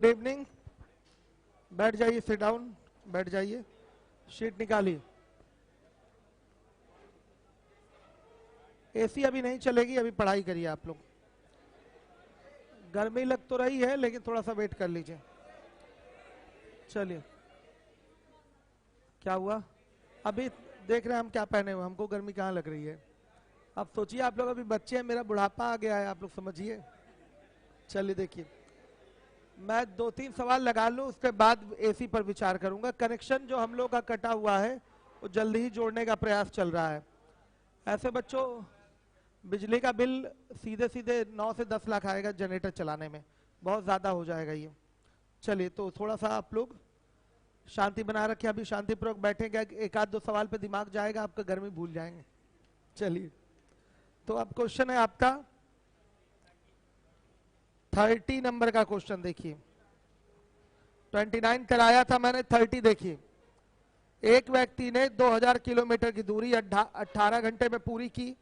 Evening. बैठ जाइए, sit down, बैठ जाइए। शीट निकालिए। एसी अभी नहीं चलेगी, अभी पढ़ाई करिए आप लोग। गर्मी लग तो रही है लेकिन थोड़ा सा वेट कर लीजिए। चलिए, क्या हुआ? अभी देख रहे हैं हम क्या पहने हुए, हमको गर्मी कहाँ लग रही है। अब सोचिए आप लोग अभी बच्चे हैं, मेरा बुढ़ापा आ गया है, आप लोग समझिए। चलिए देखिए, मैं 2-3 सवाल लगा लूं, उसके बाद एसी पर विचार करूंगा। कनेक्शन जो हम लोग का कटा हुआ है वो जल्दी ही जोड़ने का प्रयास चल रहा है। ऐसे बच्चों, बिजली का बिल सीधे सीधे 9 से 10 लाख आएगा जनरेटर चलाने में, बहुत ज़्यादा हो जाएगा ये। चलिए, तो थोड़ा सा आप लोग शांति बना रखे, अभी शांतिपूर्वक बैठेंगे, एक आध दो सवाल पे दिमाग जाएगा आपका, गर्मी भूल जाएंगे। चलिए, तो अब क्वेश्चन है आपका 30 नंबर का क्वेश्चन। देखिए, 29 कराया था मैंने, 30 देखिए। एक व्यक्ति ने 2000 किलोमीटर की दूरी 18 घंटे में पूरी की,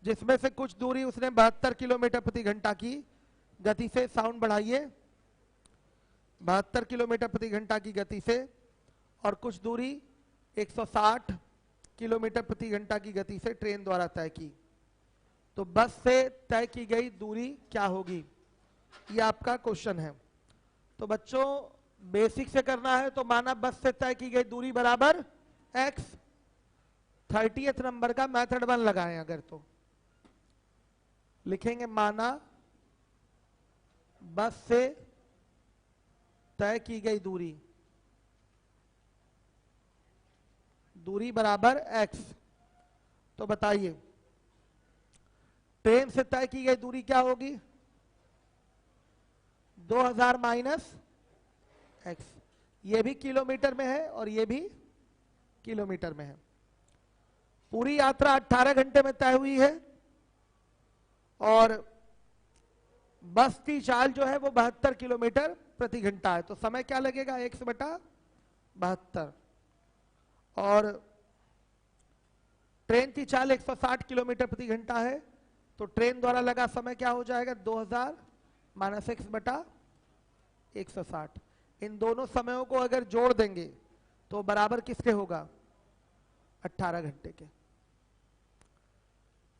जिसमें से कुछ दूरी उसने 72 किलोमीटर प्रति घंटा की गति से, साउंड बढ़ाइए, 72 किलोमीटर प्रति घंटा की गति से, और कुछ दूरी 160 किलोमीटर प्रति घंटा की गति से ट्रेन द्वारा तय की। तो बस से तय की गई दूरी क्या होगी? ये आपका क्वेश्चन है। तो बच्चों, बेसिक से करना है तो माना बस से तय की गई दूरी बराबर x। 30th नंबर का मेथड 1 लगाएं अगर, तो लिखेंगे माना बस से तय की गई दूरी बराबर x। तो बताइए, ट्रेन से तय की गई दूरी क्या होगी? 2000 माइनस x। ये भी किलोमीटर में है और ये भी किलोमीटर में है। पूरी यात्रा 18 घंटे में तय हुई है और बस की चाल जो है वो 72 किलोमीटर प्रति घंटा है। तो समय क्या लगेगा? x बटा 72। और ट्रेन की चाल 160 किलोमीटर प्रति घंटा है, तो ट्रेन द्वारा लगा समय क्या हो जाएगा? 2000 माइनस x बटा 160। इन दोनों समयों को अगर जोड़ देंगे तो बराबर किसके होगा? 18 घंटे के।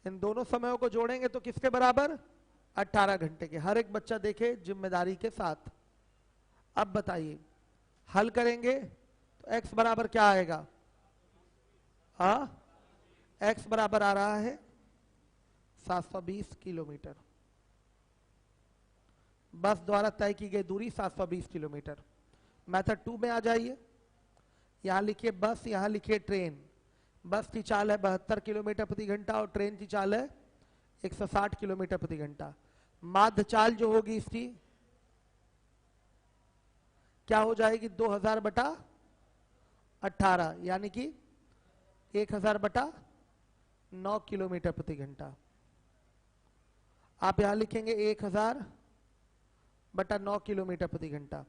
इन दोनों समयों को जोड़ेंगे तो किसके बराबर? 18 घंटे के। हर एक बच्चा देखे जिम्मेदारी के साथ। अब बताइए, हल करेंगे तो x बराबर क्या आएगा? x बराबर आ रहा है 720 किलोमीटर। बस द्वारा तय की गई दूरी 720 किलोमीटर। मेथड 2 में आ जाइए। यहां लिखिए बस, यहां लिखिए ट्रेन। बस की चाल है 72 किलोमीटर प्रति घंटा और ट्रेन की चाल है 160 किलोमीटर प्रति घंटा। माध्य चाल जो होगी इसकी क्या हो जाएगी? 2000 बटा 18, यानी कि 1000 बटा 9 किलोमीटर प्रति घंटा। आप यहां लिखेंगे 1000 बटा 9 किलोमीटर प्रति घंटा।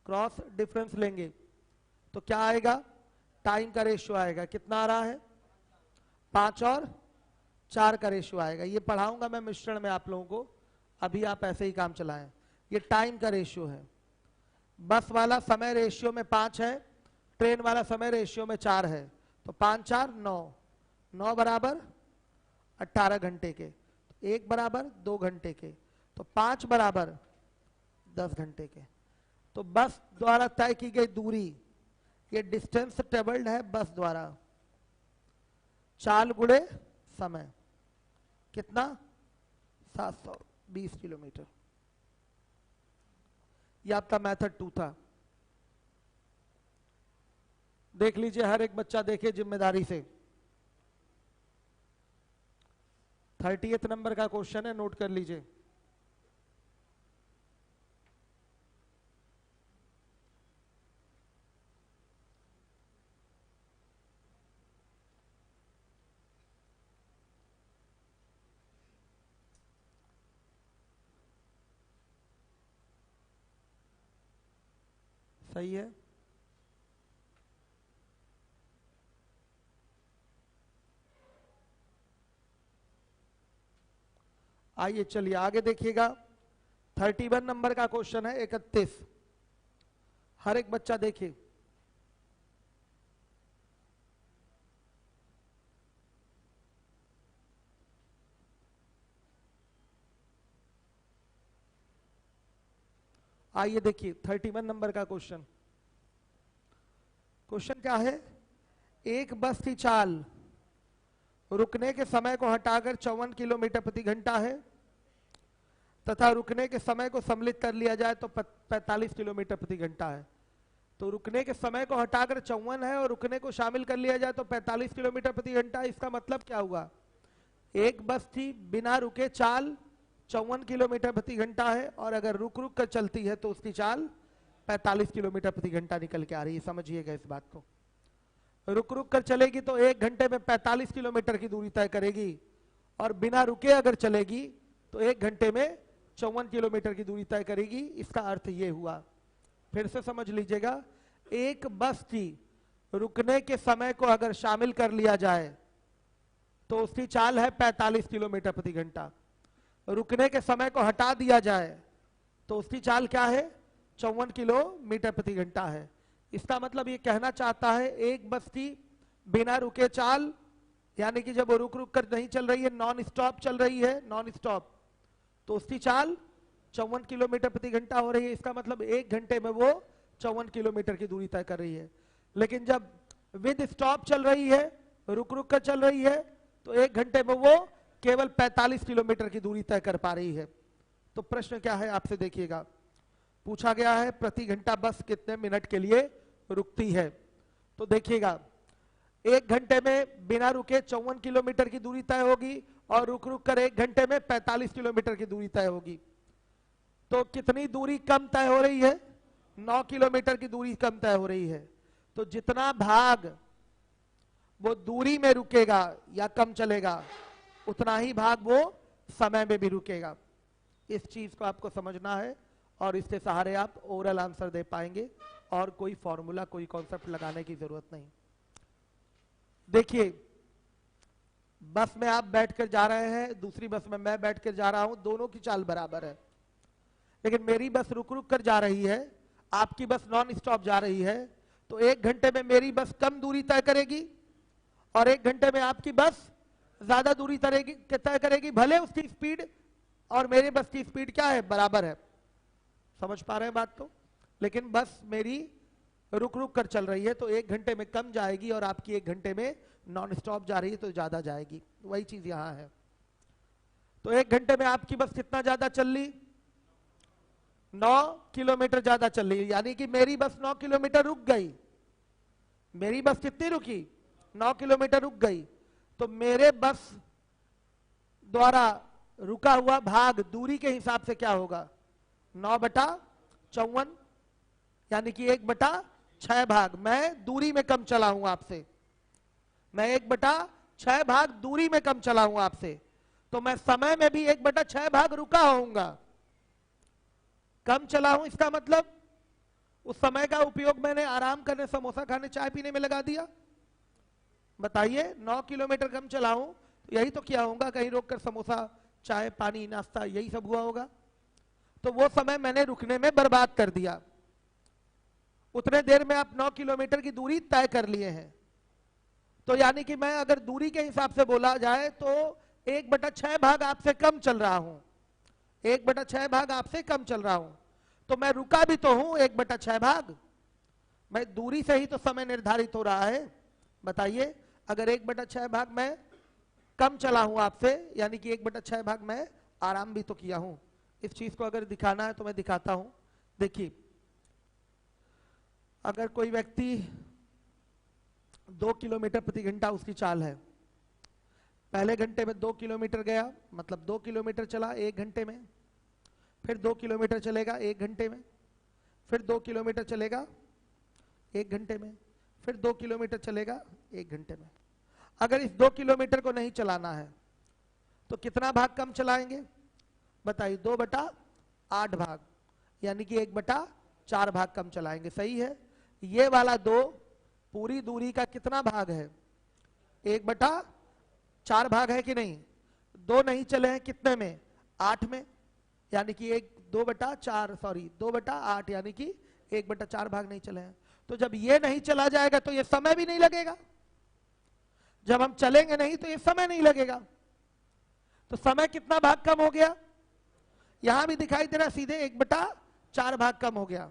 क्रॉस डिफरेंस लेंगे तो क्या आएगा? टाइम का रेशियो आएगा। कितना आ रहा है? 5 और 4 का रेशियो आएगा। ये पढ़ाऊंगा मैं मिश्रण में आप लोगों को, अभी आप ऐसे ही काम चलाएं। ये टाइम का रेशियो है। बस वाला समय रेशियो में 5 है, ट्रेन वाला समय रेशियो में 4 है। तो 5 4 9, 9 बराबर 18 घंटे के, 1 बराबर 2 घंटे के, तो 5 बराबर 10 घंटे के। तो बस द्वारा तय की गई दूरी, ये डिस्टेंस ट्रेवल्ड है बस द्वारा, चाल गुणे समय, कितना? 720 किलोमीटर। ये आपका मेथड 2 था। देख लीजिए, हर एक बच्चा देखे जिम्मेदारी से। 30th नंबर का क्वेश्चन है, नोट कर लीजिए। सही है। आइए चलिए आगे देखिएगा। 31 नंबर का क्वेश्चन है, 31। हर एक बच्चा देखिए। आइए देखिए 31 नंबर का क्वेश्चन। क्वेश्चन क्या है? एक बस की चाल रुकने के समय को हटाकर 54 किलोमीटर प्रति घंटा है तथा रुकने के समय को सम्मिलित कर लिया जाए तो 45 किलोमीटर प्रति घंटा है। तो रुकने के समय को हटाकर 54 है और रुकने को शामिल कर लिया जाए तो 45 किलोमीटर प्रति घंटा। इसका मतलब क्या हुआ? एक बस थी, बिना रुके चाल 54 किलोमीटर प्रति घंटा है और अगर रुक रुक कर चलती है तो उसकी चाल 45 किलोमीटर प्रति घंटा निकल के आ रही है। समझिएगा इस बात को। रुक रुक कर चलेगी तो 1 घंटे में 45 किलोमीटर की दूरी तय करेगी और बिना रुके अगर चलेगी तो 1 घंटे में 54 किलोमीटर की दूरी तय करेगी। इसका अर्थ ये हुआ, फिर से समझ लीजिएगा, एक बस की रुकने के समय को अगर शामिल कर लिया जाए तो उसकी चाल है 45 किलोमीटर प्रति घंटा। रुकने के समय को हटा दिया जाए तो उसकी चाल क्या है? 54 किलोमीटर प्रति घंटा है। इसका मतलब ये कहना चाहता है एक बस की बिना रुके चाल, यानी कि जब वो रुक रुक कर नहीं चल रही है, नॉन स्टॉप चल रही है, नॉन स्टॉप, तो उसकी चाल 54 किलोमीटर प्रति घंटा हो रही है। इसका मतलब 1 घंटे में वो 54 किलोमीटर की दूरी तय कर रही है। लेकिन जब विद स्टॉप चल रही है, रुक रुक कर चल रही है, तो 1 घंटे में वो केवल 45 किलोमीटर की दूरी तय कर पा रही है। तो प्रश्न क्या है आपसे देखिएगा, पूछा गया है प्रति घंटा बस कितने मिनट के लिए रुकती है। तो देखिएगा 1 घंटे में बिना रुके 54 किलोमीटर की दूरी तय होगी और रुक रुक कर 1 घंटे में 45 किलोमीटर की दूरी तय होगी। तो कितनी दूरी कम तय हो रही है? 9 किलोमीटर की दूरी कम तय हो रही है। तो जितना भाग वो दूरी में रुकेगा या कम चलेगा उतना ही भाग वो समय में भी रुकेगा। इस चीज को आपको समझना है और इसके सहारे आप ओरल आंसर दे पाएंगे और कोई फॉर्मूला, कोई कॉन्सेप्ट लगाने की जरूरत नहीं। देखिए बस में आप बैठकर जा रहे हैं, दूसरी बस में मैं बैठकर जा रहा हूं, दोनों की चाल बराबर है। लेकिन मेरी बस रुक रुक कर जा रही है, आपकी बस नॉन स्टॉप जा रही है, तो 1 घंटे में मेरी बस कम दूरी तय करेगी और 1 घंटे में आपकी बस ज्यादा दूरी तय करेगी। भले उसकी स्पीड और मेरे बस की स्पीड क्या है? बराबर है। समझ पा रहे हैं बात को? लेकिन बस मेरी रुक रुक कर चल रही है तो 1 घंटे में कम जाएगी और आपकी 1 घंटे में नॉन स्टॉप जा रही है तो ज्यादा जाएगी। वही चीज यहां है। तो 1 घंटे में आपकी बस कितना ज्यादा चल ली? 9 किलोमीटर ज्यादा चल रही है, यानी कि मेरी बस 9 किलोमीटर रुक गई। मेरी बस कितनी रुकी? 9 किलोमीटर रुक गई। तो मेरे बस द्वारा रुका हुआ भाग दूरी के हिसाब से क्या होगा? 9/54, यानी कि 1/6 भाग। मैं दूरी में कम चला हूं आपसे, मैं 1/6 भाग दूरी में कम चला हूं आपसे, तो मैं समय में भी 1/6 भाग रुका होऊंगा। कम चला हूं इसका मतलब उस समय का उपयोग मैंने आराम करने, समोसा खाने, चाय पीने में लगा दिया। बताइए 9 किलोमीटर कम चला हूं तो यही तो किया होगा, कहीं रोककर समोसा, चाय, पानी, नाश्ता, यही सब हुआ होगा। तो वो समय मैंने रुकने में बर्बाद कर दिया। उतने देर में आप 9 किलोमीटर की दूरी तय कर लिए हैं। तो यानी कि मैं अगर दूरी के हिसाब से बोला जाए तो 1/6 भाग आपसे कम चल रहा हूं, 1/6 भाग आपसे कम चल रहा हूं। तो मैं रुका भी तो हूं 1/6 भाग। मैं दूरी से ही तो समय निर्धारित हो रहा है। बताइए अगर 1/6 भाग मैं कम चला हूं आपसे, यानी कि 1/6 भाग मैं आराम भी तो किया हूं। इस चीज को अगर दिखाना है तो मैं दिखाता हूं। देखिए अगर कोई व्यक्ति 2 किलोमीटर प्रति घंटा उसकी चाल है, पहले घंटे में 2 किलोमीटर गया, मतलब 2 किलोमीटर चला 1 घंटे में, फिर 2 किलोमीटर चलेगा 1 घंटे में, फिर 2 किलोमीटर चलेगा 1 घंटे में, फिर 2 किलोमीटर चलेगा 1 घंटे में। अगर इस 2 किलोमीटर को नहीं चलाना है तो कितना भाग कम चलाएंगे? बताइए 2/8 भाग, यानी कि 1/4 भाग कम चलाएंगे। सही है। ये वाला 2 पूरी दूरी का कितना भाग है? 1/4 भाग है कि नहीं? 2 नहीं चले हैं कितने में? 8 में, यानी कि 2/4 सॉरी 2/8 यानी कि 1/4 भाग नहीं चले हैं। तो जब ये नहीं चला जाएगा तो ये समय भी नहीं लगेगा, जब हम चलेंगे नहीं तो ये समय नहीं लगेगा। तो समय कितना भाग कम हो गया, यहां भी दिखाई दे रहा, सीधे 1/4 भाग कम हो गया।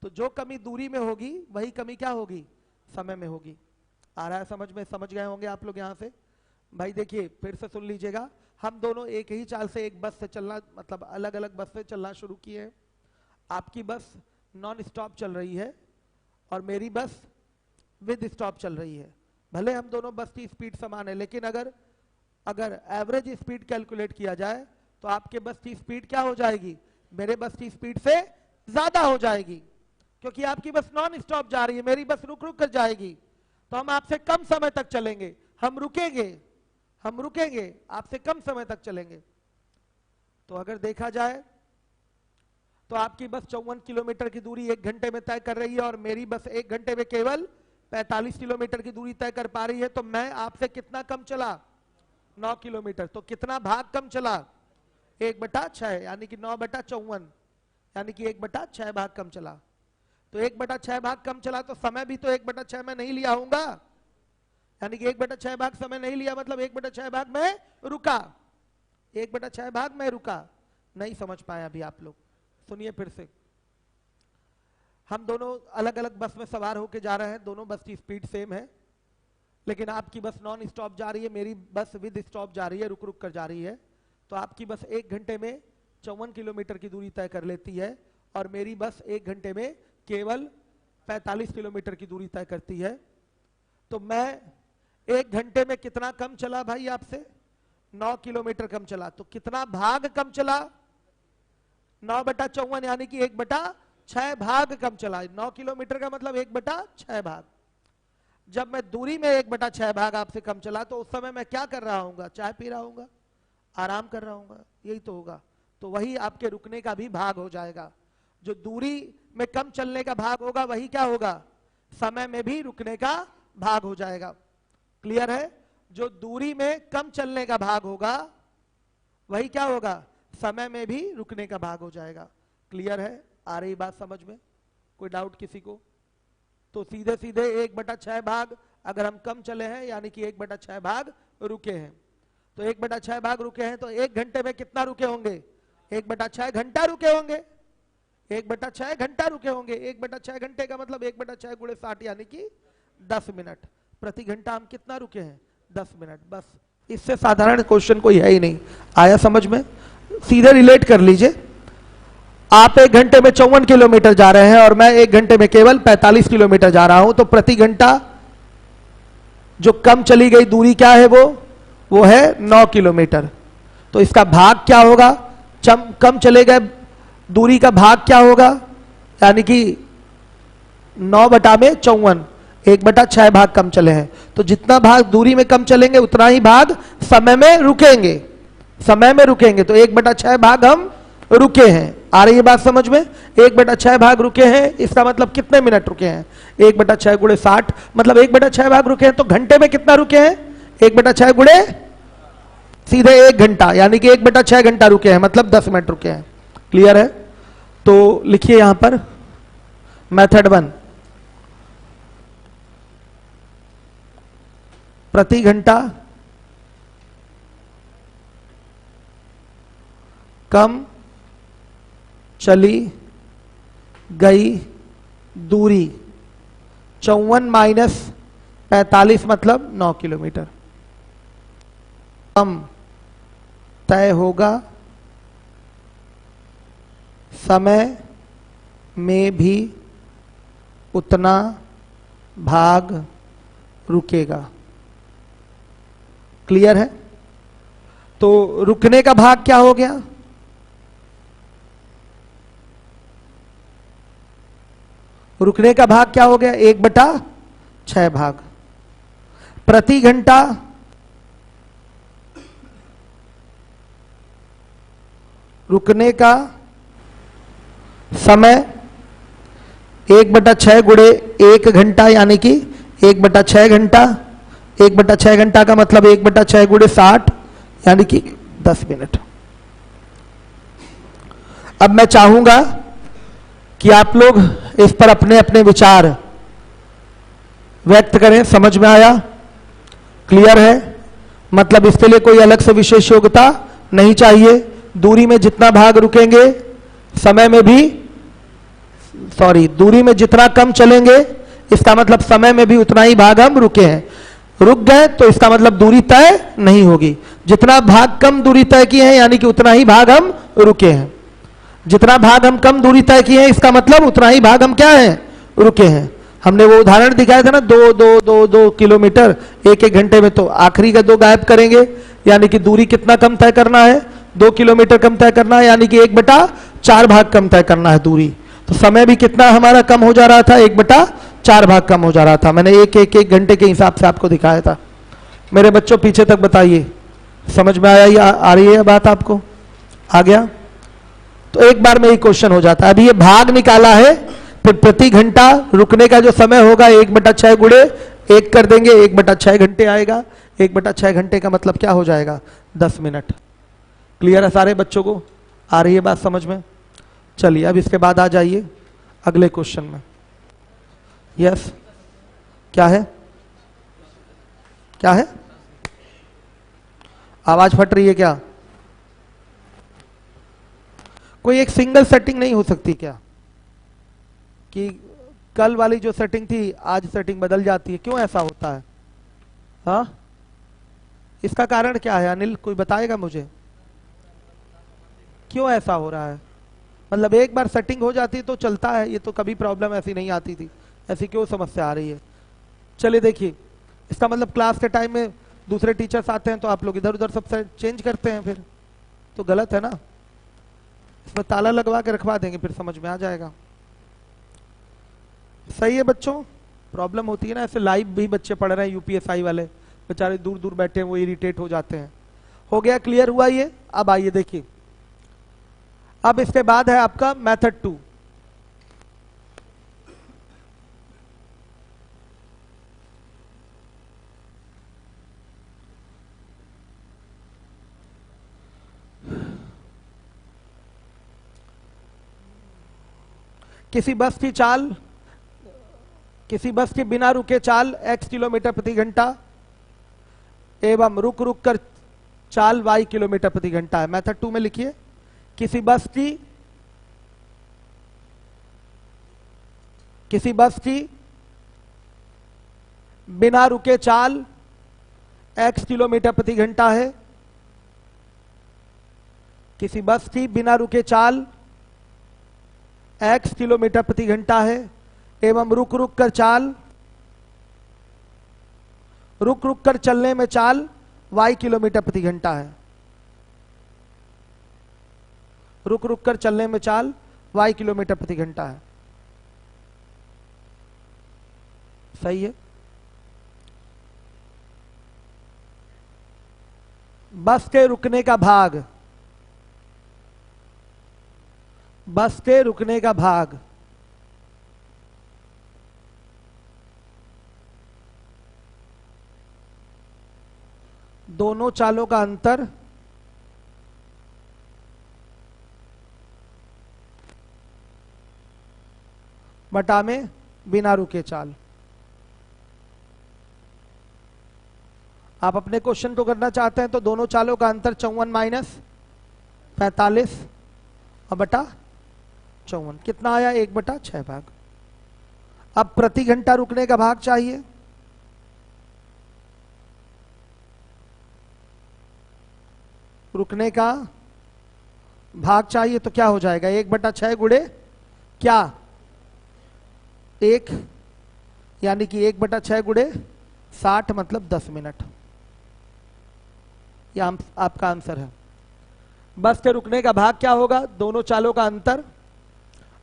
तो जो कमी दूरी में होगी वही कमी क्या होगी, समय में होगी। आ रहा है समझ में, समझ गए होंगे आप लोग यहां से। भाई देखिए फिर से सुन लीजिएगा, हम दोनों एक ही चाल से एक बस से चलना, मतलब अलग अलग बस से चलना शुरू किए। आपकी बस नॉन स्टॉप चल रही है और मेरी बस विद स्टॉप चल रही है। भले हम दोनों बस की स्पीड समान है, लेकिन अगर एवरेज स्पीड कैलकुलेट किया जाए तो आपके बस की स्पीड क्या हो जाएगी, मेरे बस की स्पीड से ज्यादा हो जाएगी, क्योंकि आपकी बस नॉन स्टॉप जा रही है, मेरी बस रुक रुक कर जाएगी। तो हम आपसे कम समय तक चलेंगे, हम रुकेंगे, आपसे कम समय तक चलेंगे। तो अगर देखा जाए तो आपकी बस 54 किलोमीटर की दूरी 1 घंटे में तय कर रही है और मेरी बस 1 घंटे में केवल 45 किलोमीटर की दूरी तय कर पा रही है। तो मैं आपसे कितना कम चला, 9 किलोमीटर। तो कितना भाग कम चला, 1/6 यानी कि 9/54 यानी कि 1/6 भाग कम चला। तो 1/6 भाग कम चला तो समय भी तो 1/6 में नहीं लिया होगा, यानी कि 1/6 भाग समय नहीं लिया, मतलब 1/6 भाग में रुका, 1/6 भाग में रुका। नहीं समझ पाए अभी आप लोग, सुनिए फिर से। हम दोनों अलग अलग बस में सवार होकर जा रहे हैं, दोनों बस की स्पीड सेम है, लेकिन आपकी बस नॉन स्टॉप जा रही है, मेरी बस विद स्टॉप जा रही है, रुक रुक कर जा रही है। तो आपकी बस 1 घंटे में 54 किलोमीटर की दूरी तय कर लेती है और मेरी बस 1 घंटे में केवल 45 किलोमीटर की दूरी तय करती है। तो मैं 1 घंटे में कितना कम चला भाई आपसे, 9 किलोमीटर कम चला। तो कितना भाग कम चला, 9/54 यानी कि 1/6 भाग कम चला। 9 किलोमीटर का मतलब 1/6 भाग। जब मैं दूरी में 1/6 भाग आपसे कम चला तो उस समय मैं क्या कर रहा हूंगा, चाय पी रहा हूंगा, आराम कर रहा हूंगा, यही तो होगा। तो वही आपके रुकने का भी भाग हो जाएगा। जो दूरी में कम चलने का भाग होगा वही क्या होगा, समय में भी रुकने का भाग हो जाएगा। क्लियर है, जो दूरी में कम चलने का भाग होगा वही क्या होगा, समय में भी रुकने का भाग हो जाएगा। क्लियर है, आ रही बात समझ में, कोई डाउट किसी को? तो सीधे सीधे 1/6 भाग अगर हम कम चले हैं यानी कि 1/6 भाग रुके हैं। तो 1/6 भाग रुके हैं तो 1 घंटे में कितना रुके होंगे, 1/6 घंटा रुके होंगे, 1/6 घंटा रुके होंगे। 1/6 घंटे का मतलब 1/6 × 60 यानी कि 10 मिनट। प्रति घंटा हम कितना रुके हैं, 10 मिनट। बस इससे साधारण क्वेश्चन कोई है ही नहीं। आया समझ में? सीधे रिलेट कर लीजिए, आप 1 घंटे में 54 किलोमीटर जा रहे हैं और मैं 1 घंटे में केवल 45 किलोमीटर जा रहा हूं। तो प्रति घंटा जो कम चली गई दूरी क्या है, वो है 9 किलोमीटर। तो इसका भाग क्या होगा, कम चले गए दूरी का भाग क्या होगा, यानी कि 9/54, 1/6 भाग कम चले हैं। तो जितना भाग दूरी में कम चलेंगे उतना ही भाग समय में रुकेंगे, समय में रुकेंगे। तो 1/6 भाग हम रुके हैं। आ रही है बात समझ में? 1/6 भाग रुके हैं, इसका मतलब कितने मिनट रुके हैं, 1/6 × 60 मतलब 1/6 भाग रुके हैं। तो घंटे में कितना रुके हैं, 1/6 × सीधे 1 घंटा यानी कि 1/6 घंटा रुके हैं, मतलब 10 मिनट रुके हैं। क्लियर है? तो लिखिए यहां पर मेथड 1, प्रति घंटा कम चली गई दूरी 54 - 45 मतलब 9 किलोमीटर। कम तय होगा, समय में भी उतना भाग रुकेगा। क्लियर है? तो रुकने का भाग क्या हो गया, रुकने का भाग क्या हो गया, 1/6 भाग। प्रति घंटा रुकने का समय 1/6 × 1 घंटा यानी कि 1/6 घंटा। 1/6 घंटा का मतलब 1/6 × 60 यानी कि 10 मिनट। अब मैं चाहूंगा कि आप लोग इस पर अपने अपने विचार व्यक्त करें। समझ में आया? क्लियर है? मतलब इसके लिए कोई अलग से विशेष योग्यता नहीं चाहिए। दूरी में जितना भाग रुकेंगे, समय में भी दूरी में जितना कम चलेंगे, इसका मतलब समय में भी उतना ही भाग हम रुके हैं। रुक गए तो इसका मतलब दूरी तय नहीं होगी। जितना भाग कम दूरी तय किए हैं यानी कि उतना ही भाग हम रुके हैं। जितना भाग हम कम दूरी तय किए हैं इसका मतलब उतना ही भाग हम क्या है, रुके हैं। हमने वो उदाहरण दिखाया था ना, 2 किलोमीटर 1 घंटे में, तो आखिरी का 2 गायब करेंगे यानी कि दूरी कितना कम तय करना है, 2 किलोमीटर कम तय करना है, यानी कि 1/4 भाग कम तय करना है दूरी। तो समय भी कितना हमारा कम हो जा रहा था, 1/4 भाग कम हो जा रहा था। मैंने एक घंटे के हिसाब से आपको दिखाया था। मेरे बच्चों पीछे तक बताइए, समझ में आया या आ रही है बात आपको? आ गया? तो एक बार में ही क्वेश्चन हो जाता है। अभी ये भाग निकाला है, फिर प्रति घंटा रुकने का जो समय होगा 1/6 गुणे 1 कर देंगे, 1/6 घंटे आएगा। 1/6 घंटे का मतलब क्या हो जाएगा, 10 मिनट। क्लियर है सारे बच्चों को? आ रही है बात समझ में? चलिए अब इसके बाद आ जाइए अगले क्वेश्चन में। यस, क्या है? क्या है? आवाज फट रही है क्या? कोई एक सिंगल सेटिंग नहीं हो सकती क्या, कि कल वाली जो सेटिंग थी आज सेटिंग बदल जाती है? क्यों ऐसा होता है? हाँ, इसका कारण क्या है अनिल, कोई बताएगा मुझे? क्यों ऐसा हो रहा है? मतलब एक बार सेटिंग हो जाती तो चलता है, ये तो कभी प्रॉब्लम ऐसी नहीं आती थी, ऐसी क्यों समस्या आ रही है? चलिए देखिए, इसका मतलब क्लास के टाइम में दूसरे टीचर्स आते हैं तो आप लोग इधर उधर सब चेंज करते हैं, फिर तो गलत है ना। इसमें ताला लगवा के रखवा देंगे, फिर समझ में आ जाएगा। सही है बच्चों? प्रॉब्लम होती है ना, ऐसे लाइव भी बच्चे पढ़ रहे हैं, यूपीएसआई वाले बेचारे दूर दूर बैठे हैं, वो इरिटेट हो जाते हैं। हो गया, क्लियर हुआ ये? अब आइए देखिए, अब इसके बाद है आपका मेथड 2। किसी बस की चाल, किसी बस के बिना रुके चाल x किलोमीटर प्रति घंटा एवं रुक रुक कर चाल y किलोमीटर प्रति घंटा है। मेथड 2 में लिखिए, किसी बस की बिना रुके चाल x किलोमीटर प्रति घंटा है। किसी बस की बिना रुके चाल x किलोमीटर प्रति घंटा है एवं रुक रुक कर चलने में चाल y किलोमीटर प्रति घंटा है। रुक रुक कर चलने में चाल y किलोमीटर प्रति घंटा है। सही है? बस के रुकने का भाग, बस के रुकने का भाग दोनों चालों का अंतर बटा में बिना रुके चाल। आप अपने क्वेश्चन को करना चाहते हैं तो दोनों चालों का अंतर 54 - 45 और बटा 54 कितना आया, 1/6 भाग। अब प्रति घंटा रुकने का भाग चाहिए। रुकने का भाग चाहिए तो क्या हो जाएगा, 1/6 गुणे क्या, 1, यानी कि 1/6 गुणे 60 मतलब 10 मिनट। यह आपका आंसर है। बस के रुकने का भाग क्या होगा, दोनों चालों का अंतर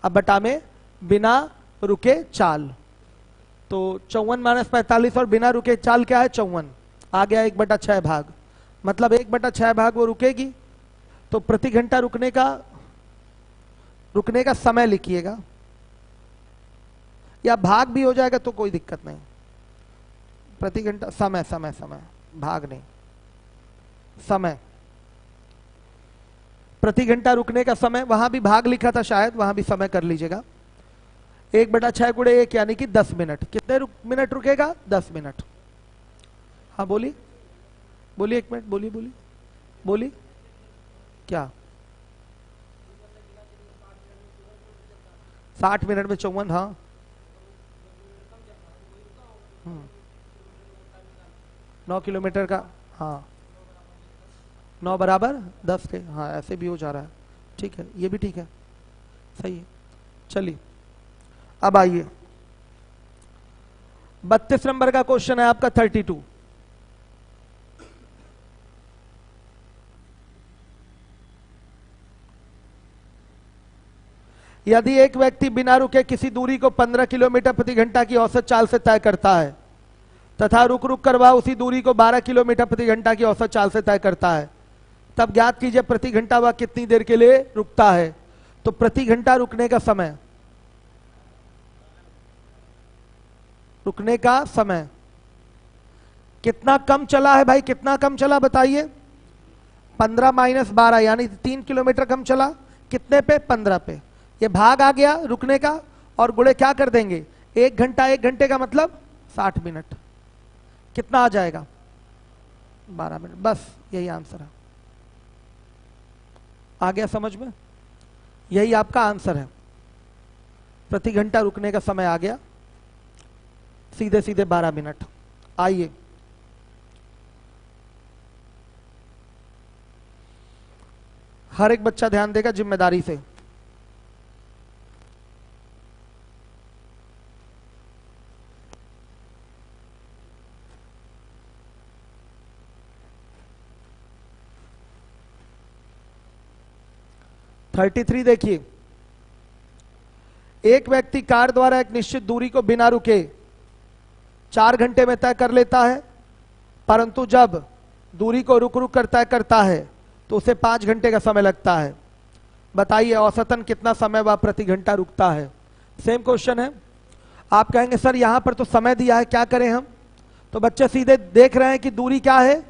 अब बटा में बिना रुके चाल। तो 54 - 45 और बिना रुके चाल क्या है, 54 आ गया, 1/6 भाग, मतलब 1/6 भाग वो रुकेगी। तो प्रति घंटा रुकने का समय लिखिएगा, या भाग भी हो जाएगा तो कोई दिक्कत नहीं। प्रति घंटा समय समय समय, भाग नहीं, समय। प्रति घंटा रुकने का समय, वहां भी भाग लिखा था शायद, वहां भी समय कर लीजिएगा। 1/6 गुणे 1 यानी कि 10 मिनट। कितने मिनट रुकेगा? 10 मिनट। हाँ बोलिए बोलिए, 1 मिनट बोलिए बोलिए बोलिए। क्या 60 मिनट में 54? हाँ 9 किलोमीटर का, हाँ 9 बराबर 10 के, हाँ ऐसे भी हो जा रहा है। ठीक है, ये भी ठीक है, सही है। चलिए अब आइए 32 नंबर का क्वेश्चन है आपका 32। यदि एक व्यक्ति बिना रुके किसी दूरी को 15 किलोमीटर प्रति घंटा की औसत चाल से तय करता है तथा रुक रुक कर वह उसी दूरी को 12 किलोमीटर प्रति घंटा की औसत चाल से तय करता है, तब ज्ञात कीजिए प्रति घंटा वह कितनी देर के लिए रुकता है। तो प्रति घंटा रुकने का समय, रुकने का समय कितना कम चला है भाई? कितना कम चला बताइए? 15 - 12 यानी 3 किलोमीटर कम चला। कितने पे? 15 पे। ये भाग आ गया रुकने का, और गुणे क्या कर देंगे? 1 घंटा, 1 घंटे का मतलब 60 मिनट। कितना आ जाएगा? 12 मिनट। बस यही आंसर है। आ गया समझ में? यही आपका आंसर है। प्रति घंटा रुकने का समय आ गया, सीधे सीधे 12 मिनट। आइए हर एक बच्चा ध्यान देगा जिम्मेदारी से। थर्टी 33 देखिए, एक व्यक्ति कार द्वारा एक निश्चित दूरी को बिना रुके 4 घंटे में तय कर लेता है, परंतु जब दूरी को रुक रुक कर तय करता है तो उसे 5 घंटे का समय लगता है। बताइए औसतन कितना समय वह प्रति घंटा रुकता है। सेम क्वेश्चन है। आप कहेंगे सर यहां पर तो समय दिया है, क्या करें हम? तो बच्चे सीधे देख रहे हैं कि दूरी क्या है?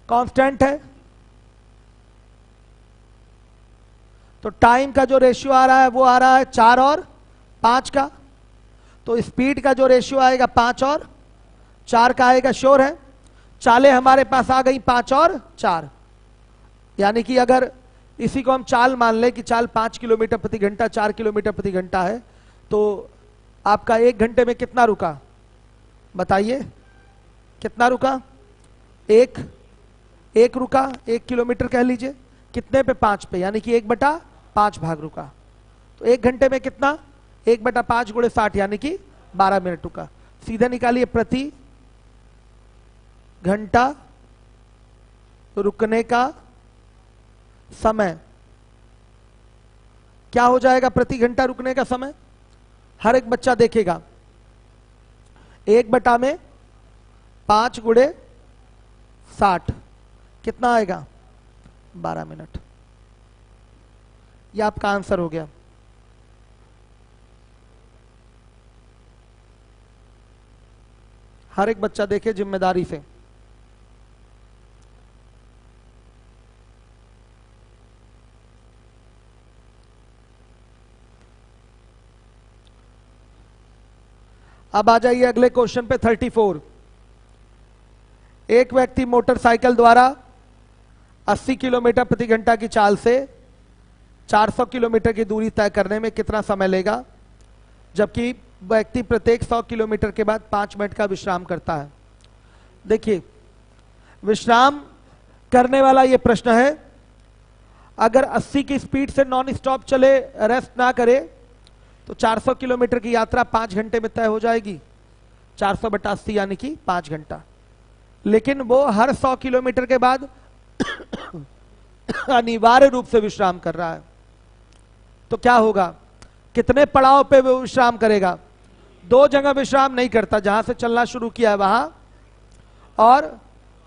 कांस्टेंट है। तो टाइम का जो रेशियो आ रहा है वो आ रहा है 4 और 5 का। तो स्पीड का जो रेशियो आएगा 5 और 4 का आएगा। श्योर है? चालें हमारे पास आ गई 5 और 4, यानी कि अगर इसी को हम चाल मान लें कि चाल 5 किलोमीटर प्रति घंटा 4 किलोमीटर प्रति घंटा है, तो आपका 1 घंटे में कितना रुका? बताइए कितना रुका? एक रुका, 1 किलोमीटर कह लीजिए। कितने पे? 5 पे, यानी कि 1/5 भाग रुका। तो 1 घंटे में कितना? 1/5 गुणे 60 यानी कि 12 मिनट रुका। सीधे निकालिए प्रति घंटा रुकने का समय क्या हो जाएगा? प्रति घंटा रुकने का समय हर एक बच्चा देखेगा। 1/5 गुणे 60 कितना आएगा? 12 मिनट। यह आपका आंसर हो गया। हर एक बच्चा देखे जिम्मेदारी से। अब आ जाइए अगले क्वेश्चन पे 34। एक व्यक्ति मोटरसाइकिल द्वारा 80 किलोमीटर प्रति घंटा की चाल से 400 किलोमीटर की दूरी तय करने में कितना समय लेगा, जबकि व्यक्ति प्रत्येक 100 किलोमीटर के बाद 5 मिनट का विश्राम करता है। देखिए विश्राम करने वाला यह प्रश्न है। अगर 80 की स्पीड से नॉन स्टॉप चले, रेस्ट ना करे, तो 400 किलोमीटर की यात्रा 5 घंटे में तय हो जाएगी। 400/80 यानी कि 5 घंटा। लेकिन वो हर 100 किलोमीटर के बाद अनिवार्य रूप से विश्राम कर रहा है। तो क्या होगा? कितने पड़ाव पे वो विश्राम करेगा? 2 जगह विश्राम नहीं करता, जहां से चलना शुरू किया है वहां, और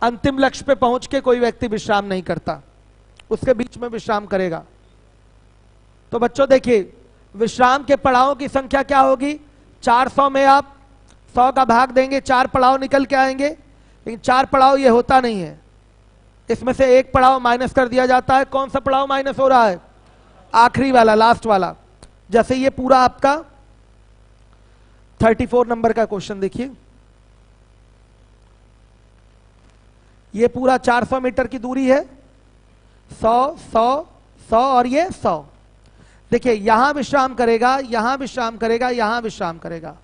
अंतिम लक्ष्य पे पहुंच के कोई व्यक्ति विश्राम नहीं करता, उसके बीच में विश्राम करेगा। तो बच्चों देखिए विश्राम के पड़ावों की संख्या क्या होगी? 400 में आप 100 का भाग देंगे, 4 पड़ाव निकल के आएंगे। लेकिन 4 पड़ाव ये होता नहीं है, इसमें से एक पड़ाव माइनस कर दिया जाता है। कौन सा पड़ाव माइनस हो रहा है? आखिरी वाला, लास्ट वाला। जैसे ये पूरा आपका 34 नंबर का क्वेश्चन देखिए, ये पूरा 400 मीटर की दूरी है, 100 100 100 और ये 100। देखिए यहां विश्राम करेगा, यहां विश्राम करेगा, यहां विश्राम करेगा,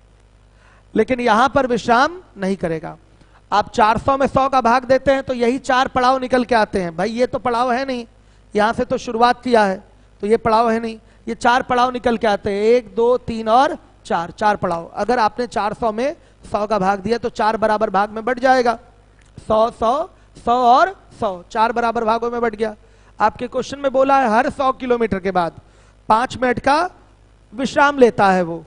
लेकिन यहां पर विश्राम नहीं करेगा। आप 400 में 100 का भाग देते हैं तो यही 4 पड़ाव निकल के आते हैं। भाई ये तो पड़ाव है नहीं, यहां से तो शुरुआत किया है तो ये पड़ाव है नहीं, ये 4 पड़ाव निकल के आते हैं, 1 2 3 और 4, 4 पड़ाव। अगर आपने 400 में 100 का भाग दिया तो 4 बराबर भाग में बढ़ जाएगा, 100 100 100 और 100, 4 बराबर भागों में बढ़ गया। आपके क्वेश्चन में बोला है हर 100 किलोमीटर के बाद 5 मिनट का विश्राम लेता है वो,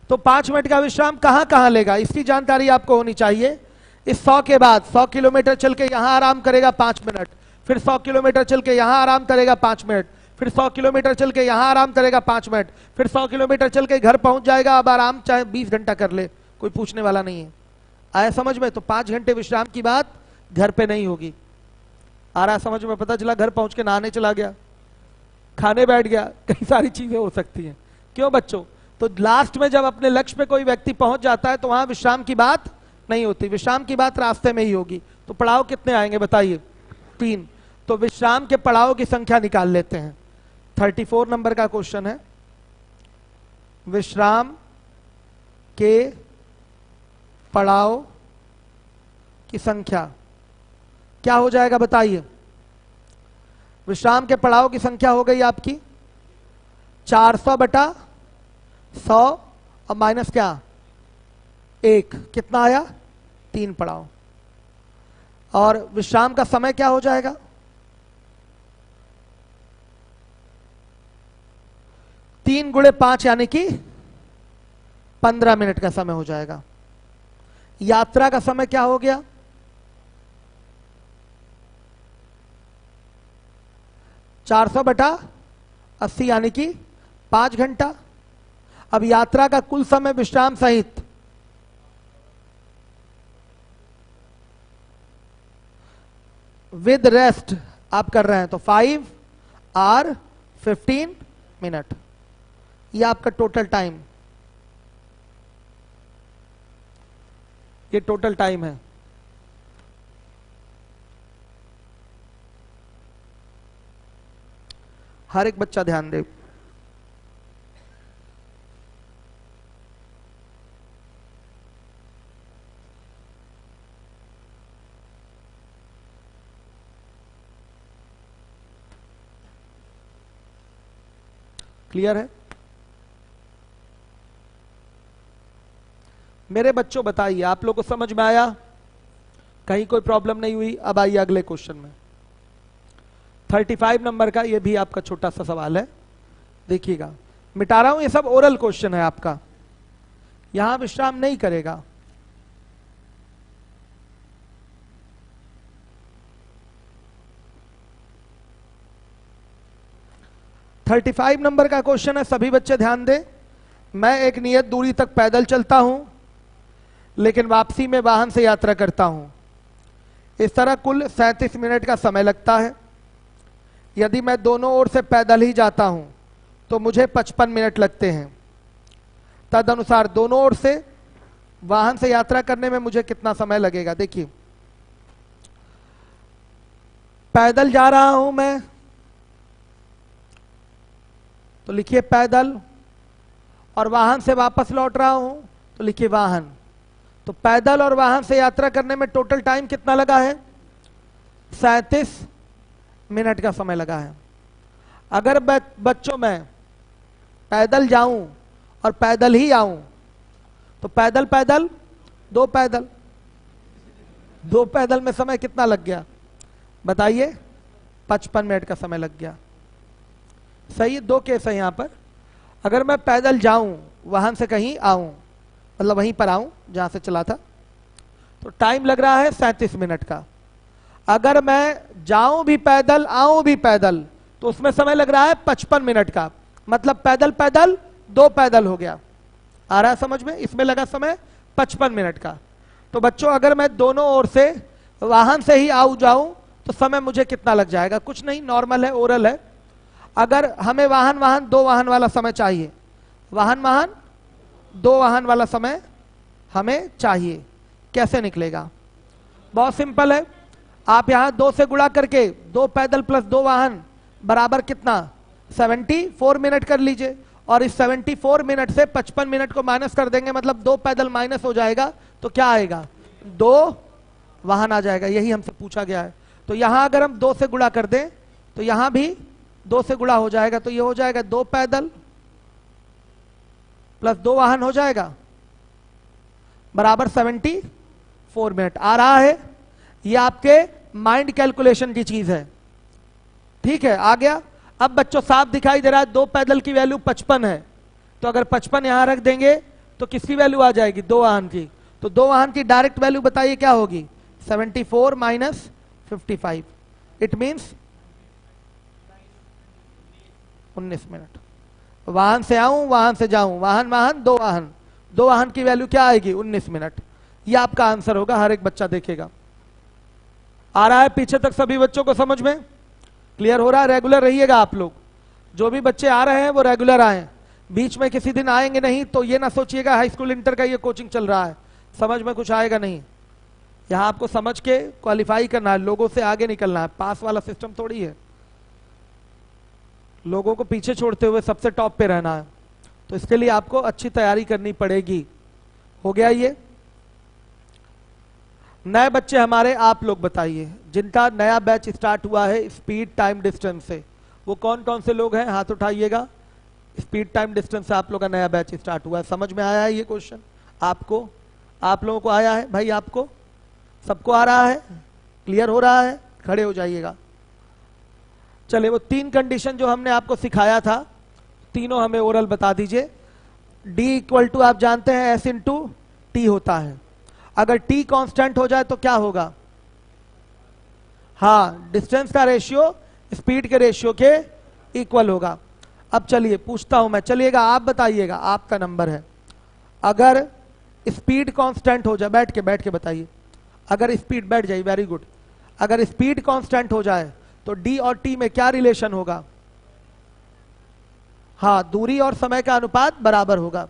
तो 5 मिनट का विश्राम कहां कहां लेगा, इसकी जानकारी आपको होनी चाहिए। इस 100 के बाद 100 किलोमीटर चल के यहां आराम करेगा 5 मिनट, फिर 100 किलोमीटर चल के यहां आराम करेगा 5 मिनट, फिर 100 किलोमीटर चल के यहां आराम करेगा 5 मिनट, फिर 100 किलोमीटर चल के घर पहुंच जाएगा। अब आराम चाहे 20 घंटा कर ले, कोई पूछने वाला नहीं है। आया समझ में? तो 5 घंटे विश्राम की बात घर पे नहीं होगी। आ रहा समझ में? पता चला घर पहुंच के नहाने चला गया, खाने बैठ गया, कई सारी चीजें हो सकती हैं। क्यों बच्चों? तो लास्ट में जब अपने लक्ष्य पे कोई व्यक्ति पहुंच जाता है तो वहां विश्राम की बात नहीं होती, विश्राम की बात रास्ते में ही होगी। तो पड़ाव कितने आएंगे बताइए? 3। तो विश्राम के पड़ावों की संख्या निकाल लेते हैं। 34 नंबर का क्वेश्चन है, विश्राम के पड़ाव की संख्या क्या हो जाएगा बताइए? विश्राम के पड़ाव की संख्या हो गई आपकी 400 बटा 100 और माइनस क्या 1, कितना आया? 3 पड़ाव। और विश्राम का समय क्या हो जाएगा? 3 गुणे 5 यानी कि 15 मिनट का समय हो जाएगा। यात्रा का समय क्या हो गया? 400 बटा 80 यानी कि 5 घंटा। अब यात्रा का कुल समय विश्राम सहित विद रेस्ट आप कर रहे हैं तो 5 आवर 15 मिनट, ये आपका टोटल टाइम, ये टोटल टाइम है। हर एक बच्चा ध्यान दे। क्लियर है? मेरे बच्चों बताइए, आप लोगों को समझ में आया? कहीं कोई प्रॉब्लम नहीं हुई? अब आइए अगले क्वेश्चन में। 35 नंबर का ये भी आपका छोटा सा सवाल है, देखिएगा। मिटा रहा हूं, ये सब ओरल क्वेश्चन है आपका, यहां विश्राम नहीं करेगा। थर्टी 35 नंबर का क्वेश्चन है, सभी बच्चे ध्यान दें। मैं एक नियत दूरी तक पैदल चलता हूं लेकिन वापसी में वाहन से यात्रा करता हूं। इस तरह कुल 37 मिनट का समय लगता है। यदि मैं दोनों ओर से पैदल ही जाता हूं तो मुझे 55 मिनट लगते हैं। तदनुसार दोनों ओर से वाहन से यात्रा करने में मुझे कितना समय लगेगा? देखिए, पैदल जा रहा हूं मैं तो लिखिए पैदल, और वाहन से वापस लौट रहा हूं तो लिखिए वाहन। तो पैदल और वाहन से यात्रा करने में टोटल टाइम कितना लगा है? 37 मिनट का समय लगा है। अगर बच्चों मैं पैदल जाऊं और पैदल ही आऊं तो पैदल पैदल दो पैदल में समय कितना लग गया बताइए? 55 मिनट का समय लग गया। सही है, 2 केस है यहां पर। अगर मैं पैदल जाऊं, वाहन से कहीं आऊं, मतलब वहीं पर आऊं जहां से चला था, तो टाइम लग रहा है 37 मिनट का। अगर मैं जाऊं भी पैदल आऊं भी पैदल तो उसमें समय लग रहा है 55 मिनट का, मतलब पैदल पैदल 2 पैदल हो गया। आ रहा है समझ में? इसमें लगा समय 55 मिनट का। तो बच्चों अगर मैं दोनों ओर से वाहन से ही आऊं जाऊं तो समय मुझे कितना लग जाएगा? कुछ नहीं, नॉर्मल है, ओरल है। अगर हमें वाहन वाहन दो वाहन वाला समय चाहिए, वाहन वाहन दो वाहन वाला समय हमें चाहिए, कैसे निकलेगा? बहुत सिंपल है, आप यहां 2 से गुणा करके 2 पैदल प्लस 2 वाहन बराबर कितना? 74 मिनट कर लीजिए, और इस 74 मिनट से 55 मिनट को माइनस कर देंगे, मतलब 2 पैदल माइनस हो जाएगा, तो क्या आएगा? 2 वाहन आ जाएगा। यही हमसे पूछा गया है। तो यहां अगर हम 2 से गुणा कर दें तो यहां भी 2 से गुणा हो जाएगा, तो ये हो जाएगा 2 पैदल प्लस 2 वाहन हो जाएगा बराबर 74 मिनट। आ रहा है? ये आपके माइंड कैलकुलेशन की चीज है, ठीक है, आ गया। अब बच्चों साफ दिखाई दे रहा है, 2 पैदल की वैल्यू 55 है, तो अगर 55 यहां रख देंगे तो किसकी वैल्यू आ जाएगी? 2 वाहन की। तो 2 वाहन की डायरेक्ट वैल्यू बताइए क्या होगी? 74 माइनस 55, इट मीन्स 19 मिनट। वाहन से आऊं, वाहन से जाऊं, वाहन वाहन दो वाहन, 2 वाहन की वैल्यू क्या आएगी? 19 मिनट। यह आपका आंसर होगा, हर एक बच्चा देखेगा। आ रहा है पीछे तक सभी बच्चों को समझ में? क्लियर हो रहा है? रेगुलर रहिएगा आप लोग, जो भी बच्चे आ रहे हैं वो रेगुलर आए, बीच में किसी दिन आएंगे नहीं तो ये ना सोचिएगा हाई स्कूल इंटर का ये कोचिंग चल रहा है, समझ में कुछ आएगा नहीं। यहां आपको समझ के क्वालिफाई करना है, लोगों से आगे निकलना है, पास वाला सिस्टम थोड़ी है, लोगों को पीछे छोड़ते हुए सबसे टॉप पे रहना है। तो इसके लिए आपको अच्छी तैयारी करनी पड़ेगी। हो गया ये? नए बच्चे हमारे, आप लोग बताइए, जिनका नया बैच स्टार्ट हुआ है स्पीड टाइम डिस्टेंस से, वो कौन कौन से लोग हैं? हाथ उठाइएगा। स्पीड टाइम डिस्टेंस से आप लोग का नया बैच स्टार्ट हुआ है, समझ में आया है ये क्वेश्चन आपको? आप लोगों को आया है भाई? आपको सबको आ रहा है? क्लियर हो रहा है? खड़े हो जाइएगा। चले, वो 3 कंडीशन जो हमने आपको सिखाया था, तीनों हमें ओरल बता दीजिए। डी इक्वल टू आप जानते हैं एस इंटू टी होता है। अगर टी कांस्टेंट हो जाए तो क्या होगा? हाँ, डिस्टेंस का रेशियो स्पीड के रेशियो के इक्वल होगा। अब चलिए पूछता हूं मैं, चलिएगा आप बताइएगा, आपका नंबर है। अगर स्पीड कांस्टेंट हो जाए, बैठ के बताइए। अगर स्पीड, बैठ जाइए, वेरी गुड। अगर स्पीड कांस्टेंट हो जाए तो डी और टी में क्या रिलेशन होगा? हाँ, दूरी और समय का अनुपात बराबर होगा।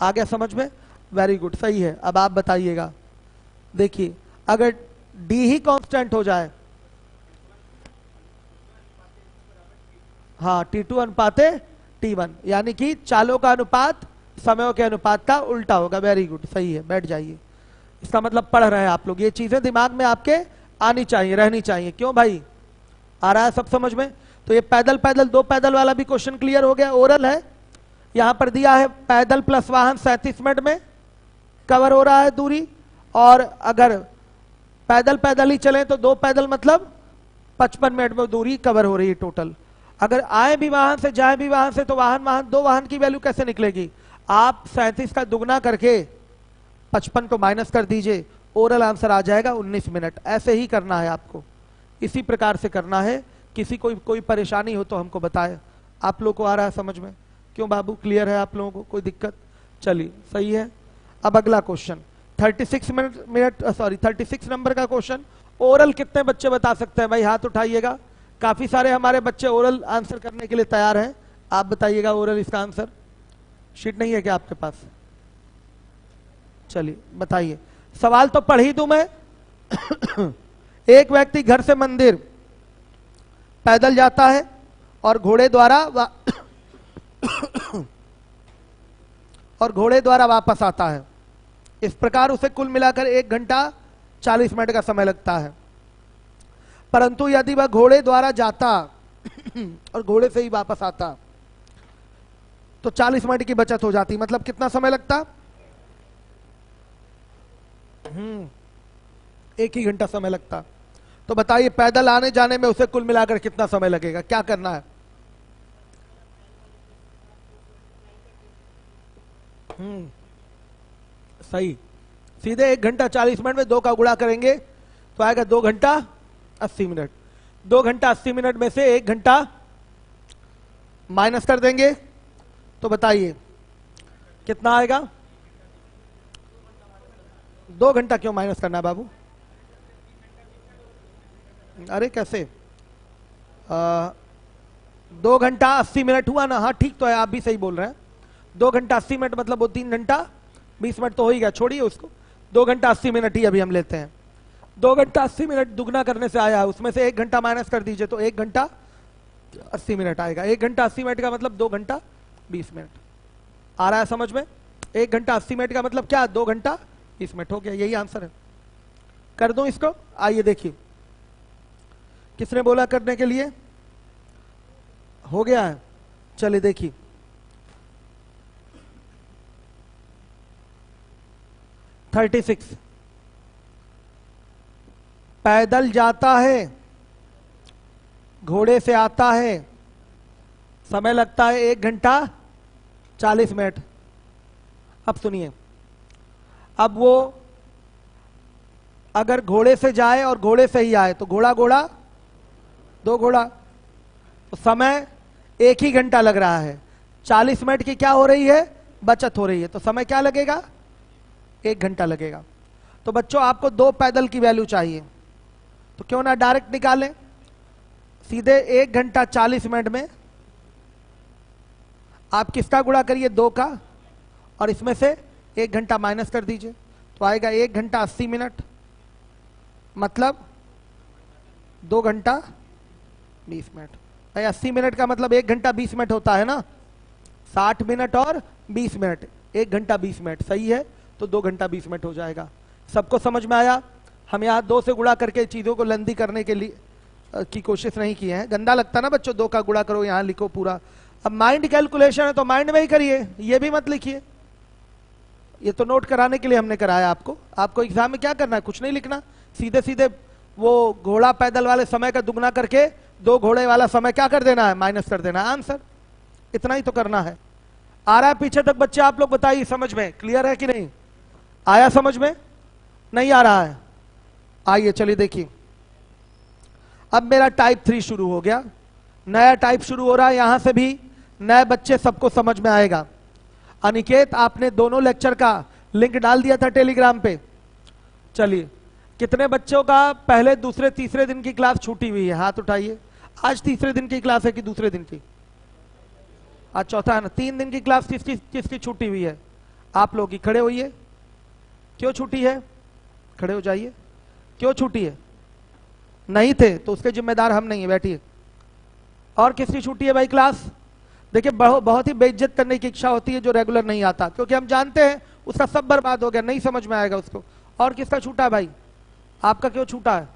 आ गया समझ में? वेरी गुड, सही है। अब आप बताइएगा, देखिए अगर डी ही कांस्टेंट हो जाए, हाँ, T2 अनुपाते T1, यानी कि चालों का अनुपात समयों के अनुपात का उल्टा होगा। वेरी गुड, सही है, बैठ जाइए। इसका मतलब पढ़ रहे हैं आप लोग, ये चीजें दिमाग में आपके आनी चाहिए, रहनी चाहिए। क्यों भाई? आ रहा है सब समझ में? तो ये पैदल पैदल 2 पैदल वाला भी क्वेश्चन क्लियर हो गया, ओरल है। यहां पर दिया है पैदल प्लस वाहन 37 मिनट में कवर हो रहा है दूरी, और अगर पैदल पैदल ही चले तो 2 पैदल मतलब 55 मिनट में दूरी कवर हो रही है टोटल। अगर आए भी वाहन से जाए भी वाहन से तो वाहन वाहन 2 वाहन की वैल्यू कैसे निकलेगी? आप 37 का दुगना करके 55 को माइनस कर दीजिए, ओरल आंसर आ जाएगा 19 मिनट। ऐसे ही करना है आपको, इसी प्रकार से करना है। किसी को कोई परेशानी हो तो हमको बताए। आप लोग को आ रहा है समझ में? क्यों बाबू, क्लियर है आप लोगों को? कोई दिक्कत? चलिए सही है। अब अगला क्वेश्चन 36 नंबर का क्वेश्चन। ओरल कितने बच्चे बता सकते हैं भाई? हाथ उठाइएगा। काफी सारे हमारे बच्चे ओरल आंसर करने के लिए तैयार हैं। आप बताइएगा ओरल इसका आंसर। शीट नहीं है क्या आपके पास? चलिए बताइए, सवाल तो पढ़ ही दूं मैं। एक व्यक्ति घर से मंदिर पैदल जाता है और घोड़े द्वारा वापस आता है। इस प्रकार उसे कुल मिलाकर 1 घंटा 40 मिनट का समय लगता है। परंतु यदि वह घोड़े द्वारा जाता और घोड़े से ही वापस आता तो 40 मिनट की बचत हो जाती। मतलब कितना समय लगता? 1 ही घंटा समय लगता। तो बताइए पैदल आने जाने में उसे कुल मिलाकर कितना समय लगेगा? क्या करना है? सही, सीधे 1 घंटा 40 मिनट में 2 का गुणा करेंगे तो आएगा 2 घंटा 80 मिनट। 2 घंटा 80 मिनट में से 1 घंटा माइनस कर देंगे तो बताइए कितना आएगा? 2 घंटा क्यों माइनस करना है बाबू? अरे कैसे 2 घंटा 80 मिनट हुआ ना? हाँ ठीक तो है, आप भी सही बोल रहे हैं। 2 घंटा 80 मिनट मतलब वो 3 घंटा 20 मिनट तो हो ही गया, छोड़िए उसको। 2 घंटा 80 मिनट ही अभी हम लेते हैं। 2 घंटा 80 मिनट दुगना करने से आया, उसमें से 1 घंटा माइनस कर दीजिए तो 1 घंटा 80 मिनट आएगा। 1 घंटा 80 मिनट का मतलब 2 घंटा 20 मिनट। आ रहा है समझ में? 1 घंटा 80 मिनट का मतलब क्या? 2 घंटा 20 मिनट। हो गया, यही आंसर है। कर दूं इसको? आइए देखिए, किसने बोला करने के लिए? हो गया है, चलिए देखिए। $36 पैदल जाता है, घोड़े से आता है, समय लगता है 1 घंटा 40 मिनट। अब सुनिए, अब वो अगर घोड़े से जाए और घोड़े से ही आए तो घोड़ा घोड़ा 2 घोड़ा, तो समय 1 ही घंटा लग रहा है। 40 मिनट की क्या हो रही है? बचत हो रही है। तो समय क्या लगेगा? 1 घंटा लगेगा। तो बच्चों आपको 2 पैदल की वैल्यू चाहिए, तो क्यों ना डायरेक्ट निकालें सीधे। 1 घंटा 40 मिनट में आप किसका गुणा करिए? 2 का, और इसमें से 1 घंटा माइनस कर दीजिए तो आएगा 1 घंटा 80 मिनट, मतलब 2 घंटा 20 मिनट। भाई 80 मिनट का मतलब 1 घंटा 20 मिनट होता है ना? 60 मिनट और 20 मिनट, 1 घंटा 20 मिनट, सही है। तो 2 घंटा 20 मिनट हो जाएगा। सबको समझ में आया? हम यहाँ 2 से गुणा करके चीजों को लंदी करने के लिए की कोशिश नहीं किए हैं। गंदा लगता ना बच्चों, 2 का गुणा करो, यहाँ लिखो पूरा। अब माइंड कैलकुलेशन है तो माइंड में ही करिए, ये भी मत लिखिए। ये तो नोट कराने के लिए हमने कराया आपको। आपको एग्जाम में क्या करना है? कुछ नहीं लिखना, सीधे सीधे वो घोड़ा पैदल वाले समय का दुगना करके 2 घोड़े वाला समय क्या कर देना है? माइनस कर देना है। आंसर इतना ही तो करना है। आ रहा है पीछे तक बच्चे? आप लोग बताइए, समझ में क्लियर है कि नहीं? आया समझ में? नहीं आ रहा है? आइए चलिए देखिए, अब मेरा टाइप 3 शुरू हो गया, नया टाइप शुरू हो रहा है। यहां से भी नए बच्चे सबको समझ में आएगा। अनिकेत आपने दोनों लेक्चर का लिंक डाल दिया था टेलीग्राम पे। चलिए, कितने बच्चों का पहले दूसरे तीसरे दिन की क्लास छूटी हुई है? हाथ उठाइए। आज तीसरे दिन की क्लास है कि दूसरे दिन की? आज चौथा है ना। 3 दिन की क्लास किसकी किसकी छूटी हुई है? आप लोग ही। खड़े होइए। क्यों छूटी है? खड़े हो जाइए। क्यों छूटी है? नहीं थे तो उसके जिम्मेदार हम नहीं है, बैठिए। और किसकी छुट्टी है भाई क्लास? देखिए, बहुत ही बेइज्जत करने की इच्छा होती है जो रेगुलर नहीं आता, क्योंकि हम जानते हैं उसका सब बर्बाद हो गया, नहीं समझ में आएगा उसको। और किसका छूटा है भाई? आपका क्यों छूटा है?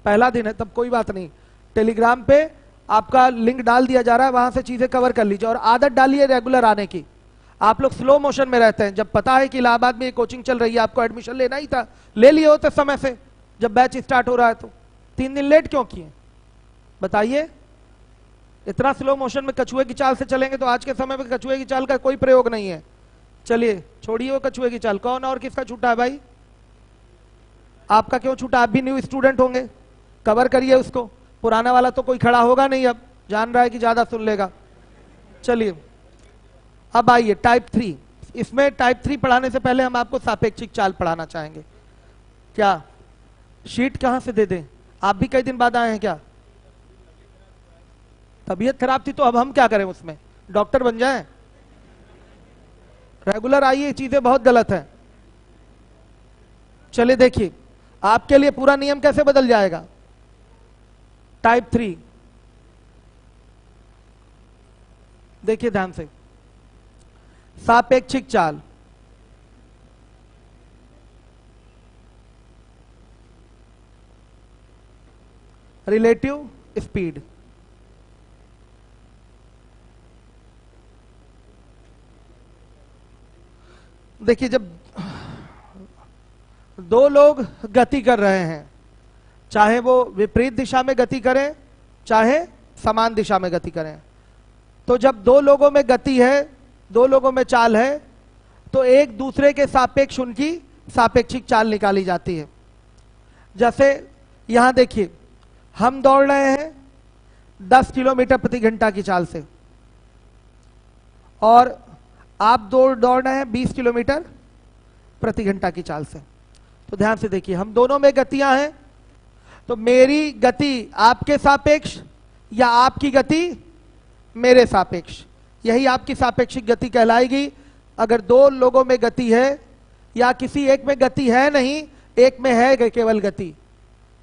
पहला दिन है, तब कोई बात नहीं। टेलीग्राम पे आपका लिंक डाल दिया जा रहा है, वहां से चीजें कवर कर लीजिए। और आदत डालिए रेगुलर आने की। आप लोग स्लो मोशन में रहते हैं। जब पता है कि इलाहाबाद में ये कोचिंग चल रही है, आपको एडमिशन लेना ही था, ले लिए होते समय से जब बैच स्टार्ट हो रहा है। तो 3 दिन लेट क्यों किए बताइए? इतना स्लो मोशन में कछुए की चाल से चलेंगे तो आज के समय में कछुए की चाल का कोई प्रयोग नहीं है। चलिए छोड़िए वो कछुए की चाल। कौन और किसका छूटा है भाई? आपका क्यों छूटा? आप भी न्यू स्टूडेंट होंगे, कवर करिए उसको। पुराना वाला तो कोई खड़ा होगा नहीं, अब जान रहा है कि ज्यादा सुन लेगा। चलिए अब आइए टाइप 3। इसमें टाइप 3 पढ़ाने से पहले हम आपको सापेक्षिक चाल पढ़ाना चाहेंगे। क्या शीट कहां से दे दें? आप भी कई दिन बाद आए हैं क्या? तबीयत खराब थी तो अब हम क्या करें उसमें? डॉक्टर बन जाएं? रेगुलर आइए, चीजें बहुत गलत हैं। चलिए देखिए, आपके लिए पूरा नियम कैसे बदल जाएगा। टाइप 3 देखिए ध्यान से। सापेक्षिक चाल, रिलेटिव स्पीड। देखिए, जब 2 लोग गति कर रहे हैं, चाहे वो विपरीत दिशा में गति करें चाहे समान दिशा में गति करें, तो जब 2 लोगों में गति है, 2 लोगों में चाल है, तो एक दूसरे के सापेक्ष उनकी सापेक्षिक चाल निकाली जाती है। जैसे यहां देखिए, हम दौड़ रहे हैं 10 किलोमीटर प्रति घंटा की चाल से और आप दौड़ रहे हैं 20 किलोमीटर प्रति घंटा की चाल से। तो ध्यान से देखिए, हम दोनों में गतियां हैं, तो मेरी गति आपके सापेक्ष या आपकी गति मेरे सापेक्ष, यही आपकी सापेक्षिक गति कहलाएगी। अगर दो लोगों में गति है या किसी एक में गति है नहीं, एक में है केवल गति,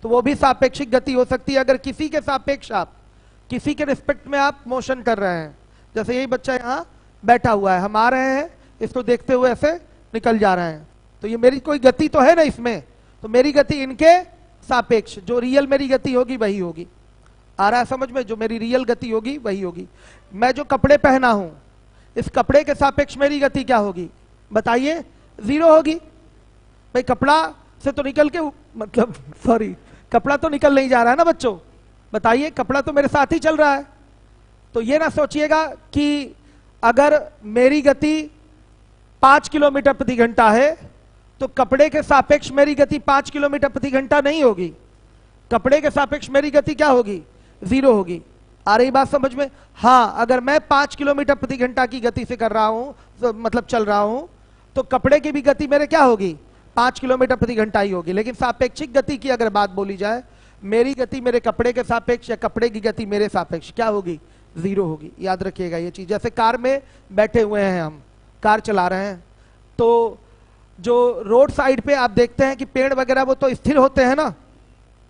तो वो भी सापेक्षिक गति हो सकती है। अगर किसी के सापेक्ष आप, किसी के रिस्पेक्ट में आप मोशन कर रहे हैं, जैसे यही बच्चा यहाँ बैठा हुआ है, हम आ रहे हैं, इसको देखते हुए ऐसे निकल जा रहे हैं, तो ये मेरी कोई गति तो है ना इसमें, तो मेरी गति इनके सापेक्ष, जो रियल मेरी गति होगी वही होगी। आ रहा है समझ में? जो मेरी रियल गति होगी वही होगी। मैं जो कपड़े पहना हूं, इस कपड़े के सापेक्ष मेरी गति क्या होगी बताइए? 0 होगी। भाई कपड़ा से तो निकल के, मतलब सॉरी, कपड़ा तो निकल नहीं जा रहा है ना बच्चों, बताइए, कपड़ा तो मेरे साथ ही चल रहा है। तो ये ना सोचिएगा कि अगर मेरी गति 5 किलोमीटर प्रति घंटा है तो कपड़े के सापेक्ष मेरी गति 5 किलोमीटर प्रति घंटा नहीं होगी, कपड़े के सापेक्ष मेरी गति क्या होगी? 0 होगी। आ रही बात समझ में? हाँ, अगर मैं 5 किलोमीटर प्रति घंटा की गति से कर रहा हूं, तो मतलब चल रहा हूं, तो कपड़े की भी गति मेरे क्या होगी? 5 किलोमीटर प्रति घंटा ही होगी। लेकिन सापेक्षिक गति की अगर बात बोली जाए, मेरी गति मेरे कपड़े के सापेक्ष या कपड़े की गति मेरे सापेक्ष क्या होगी? 0 होगी। याद रखिएगा ये चीज। जैसे कार में बैठे हुए हैं, हम कार चला रहे हैं, तो जो रोड साइड पे आप देखते हैं कि पेड़ वगैरह वो तो स्थिर होते हैं ना,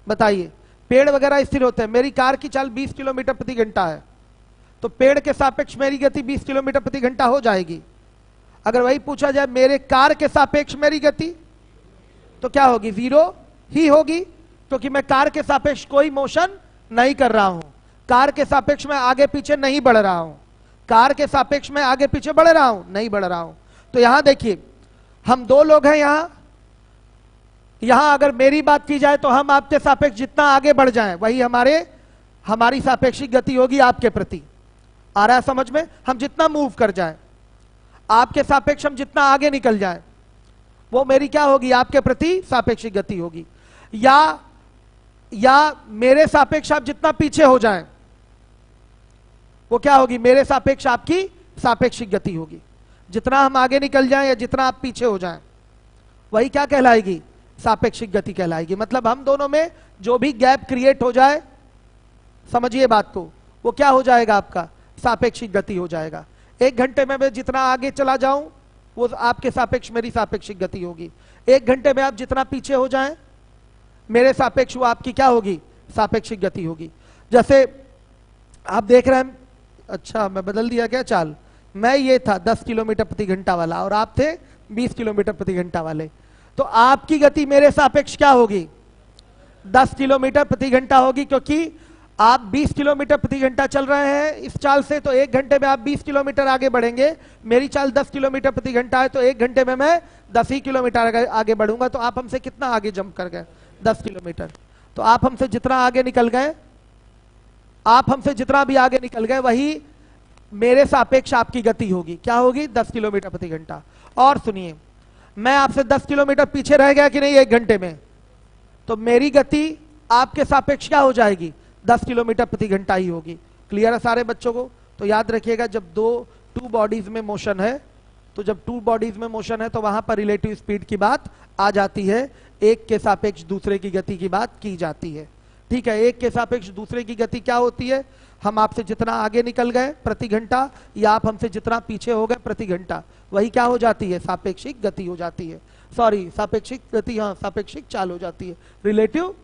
बताइए, पेड़ वगैरह स्थिर होते हैं। मेरी कार की चाल 20 किलोमीटर प्रति घंटा है, तो पेड़ के सापेक्ष मेरी गति 20 किलोमीटर प्रति घंटा हो जाएगी। अगर वही पूछा जाए मेरे कार के सापेक्ष मेरी गति, तो क्या होगी? 0 ही होगी, क्योंकि मैं कार के सापेक्ष कोई मोशन नहीं कर रहा हूं, कार के सापेक्ष में आगे पीछे नहीं बढ़ रहा हूं, कार के सापेक्ष में आगे पीछे बढ़ रहा हूं, नहीं बढ़ रहा हूं। तो यहां देखिए, हम 2 लोग हैं यहां अगर मेरी बात की जाए तो हम आपके सापेक्ष जितना आगे बढ़ जाएं वही हमारी सापेक्षिक गति होगी आपके प्रति। आ रहा है समझ में? हम जितना मूव कर जाएं, आपके सापेक्ष हम जितना आगे निकल जाएं, वो मेरी क्या होगी? आपके प्रति सापेक्षिक गति होगी। या मेरे सापेक्ष आप जितना पीछे हो जाएं, वो क्या होगी? मेरे सापेक्ष आपकी सापेक्षिक गति होगी। जितना हम आगे निकल जाएं या जितना आप पीछे हो जाएं, वही क्या कहलाएगी? सापेक्षिक गति कहलाएगी। मतलब हम दोनों में जो भी गैप क्रिएट हो जाए, समझिए बात को, वो क्या हो जाएगा? आपका सापेक्षिक गति हो जाएगा। 1 घंटे में मैं जितना आगे चला जाऊं, वो आपके सापेक्ष मेरी सापेक्षिक गति होगी। 1 घंटे में आप जितना पीछे हो जाएं, मेरे सापेक्ष वो आपकी क्या होगी? सापेक्षिक गति होगी। जैसे आप देख रहे हैं, अच्छा मैं बदल दिया क्या चाल? मैं ये था 10 किलोमीटर प्रति घंटा वाला और आप थे 20 किलोमीटर प्रति घंटा वाले, तो आपकी गति मेरे सापेक्ष क्या होगी? 10 किलोमीटर प्रति घंटा होगी, क्योंकि आप 20 किलोमीटर प्रति घंटा चल रहे हैं इस चाल से, तो 1 घंटे में आप 20 किलोमीटर आगे बढ़ेंगे। मेरी चाल 10 किलोमीटर प्रति घंटा है, तो 1 घंटे में मैं 10 ही किलोमीटर आगे बढ़ूंगा। तो आप हमसे कितना आगे जंप कर गए? 10 किलोमीटर। तो आप हमसे जितना आगे निकल गए, आप हमसे जितना भी आगे निकल गए, वही मेरे सापेक्ष आपकी गति होगी। क्या होगी? 10 किलोमीटर प्रति घंटा। और सुनिए, मैं आपसे 10 किलोमीटर पीछे रह गया कि नहीं 1 घंटे में, तो मेरी गति आपके सापेक्ष क्या हो जाएगी? 10 किलोमीटर प्रति घंटा ही होगी। क्लियर है सारे बच्चों को? तो याद रखिएगा, जब टू बॉडीज में मोशन है, तो जब 2 बॉडीज में मोशन है तो वहां पर रिलेटिव स्पीड की बात आ जाती है, एक के सापेक्ष दूसरे की गति की बात की जाती है। ठीक है, एक के सापेक्ष दूसरे की गति क्या होती है? हम आपसे जितना आगे निकल गए प्रति घंटा, या आप हमसे जितना पीछे हो गए प्रति घंटा, वही क्या हो जाती है? सापेक्षिक गति हो जाती है। सॉरी, सापेक्षिक गति, हाँ, सापेक्षिक चाल हो जाती है, रिलेटिव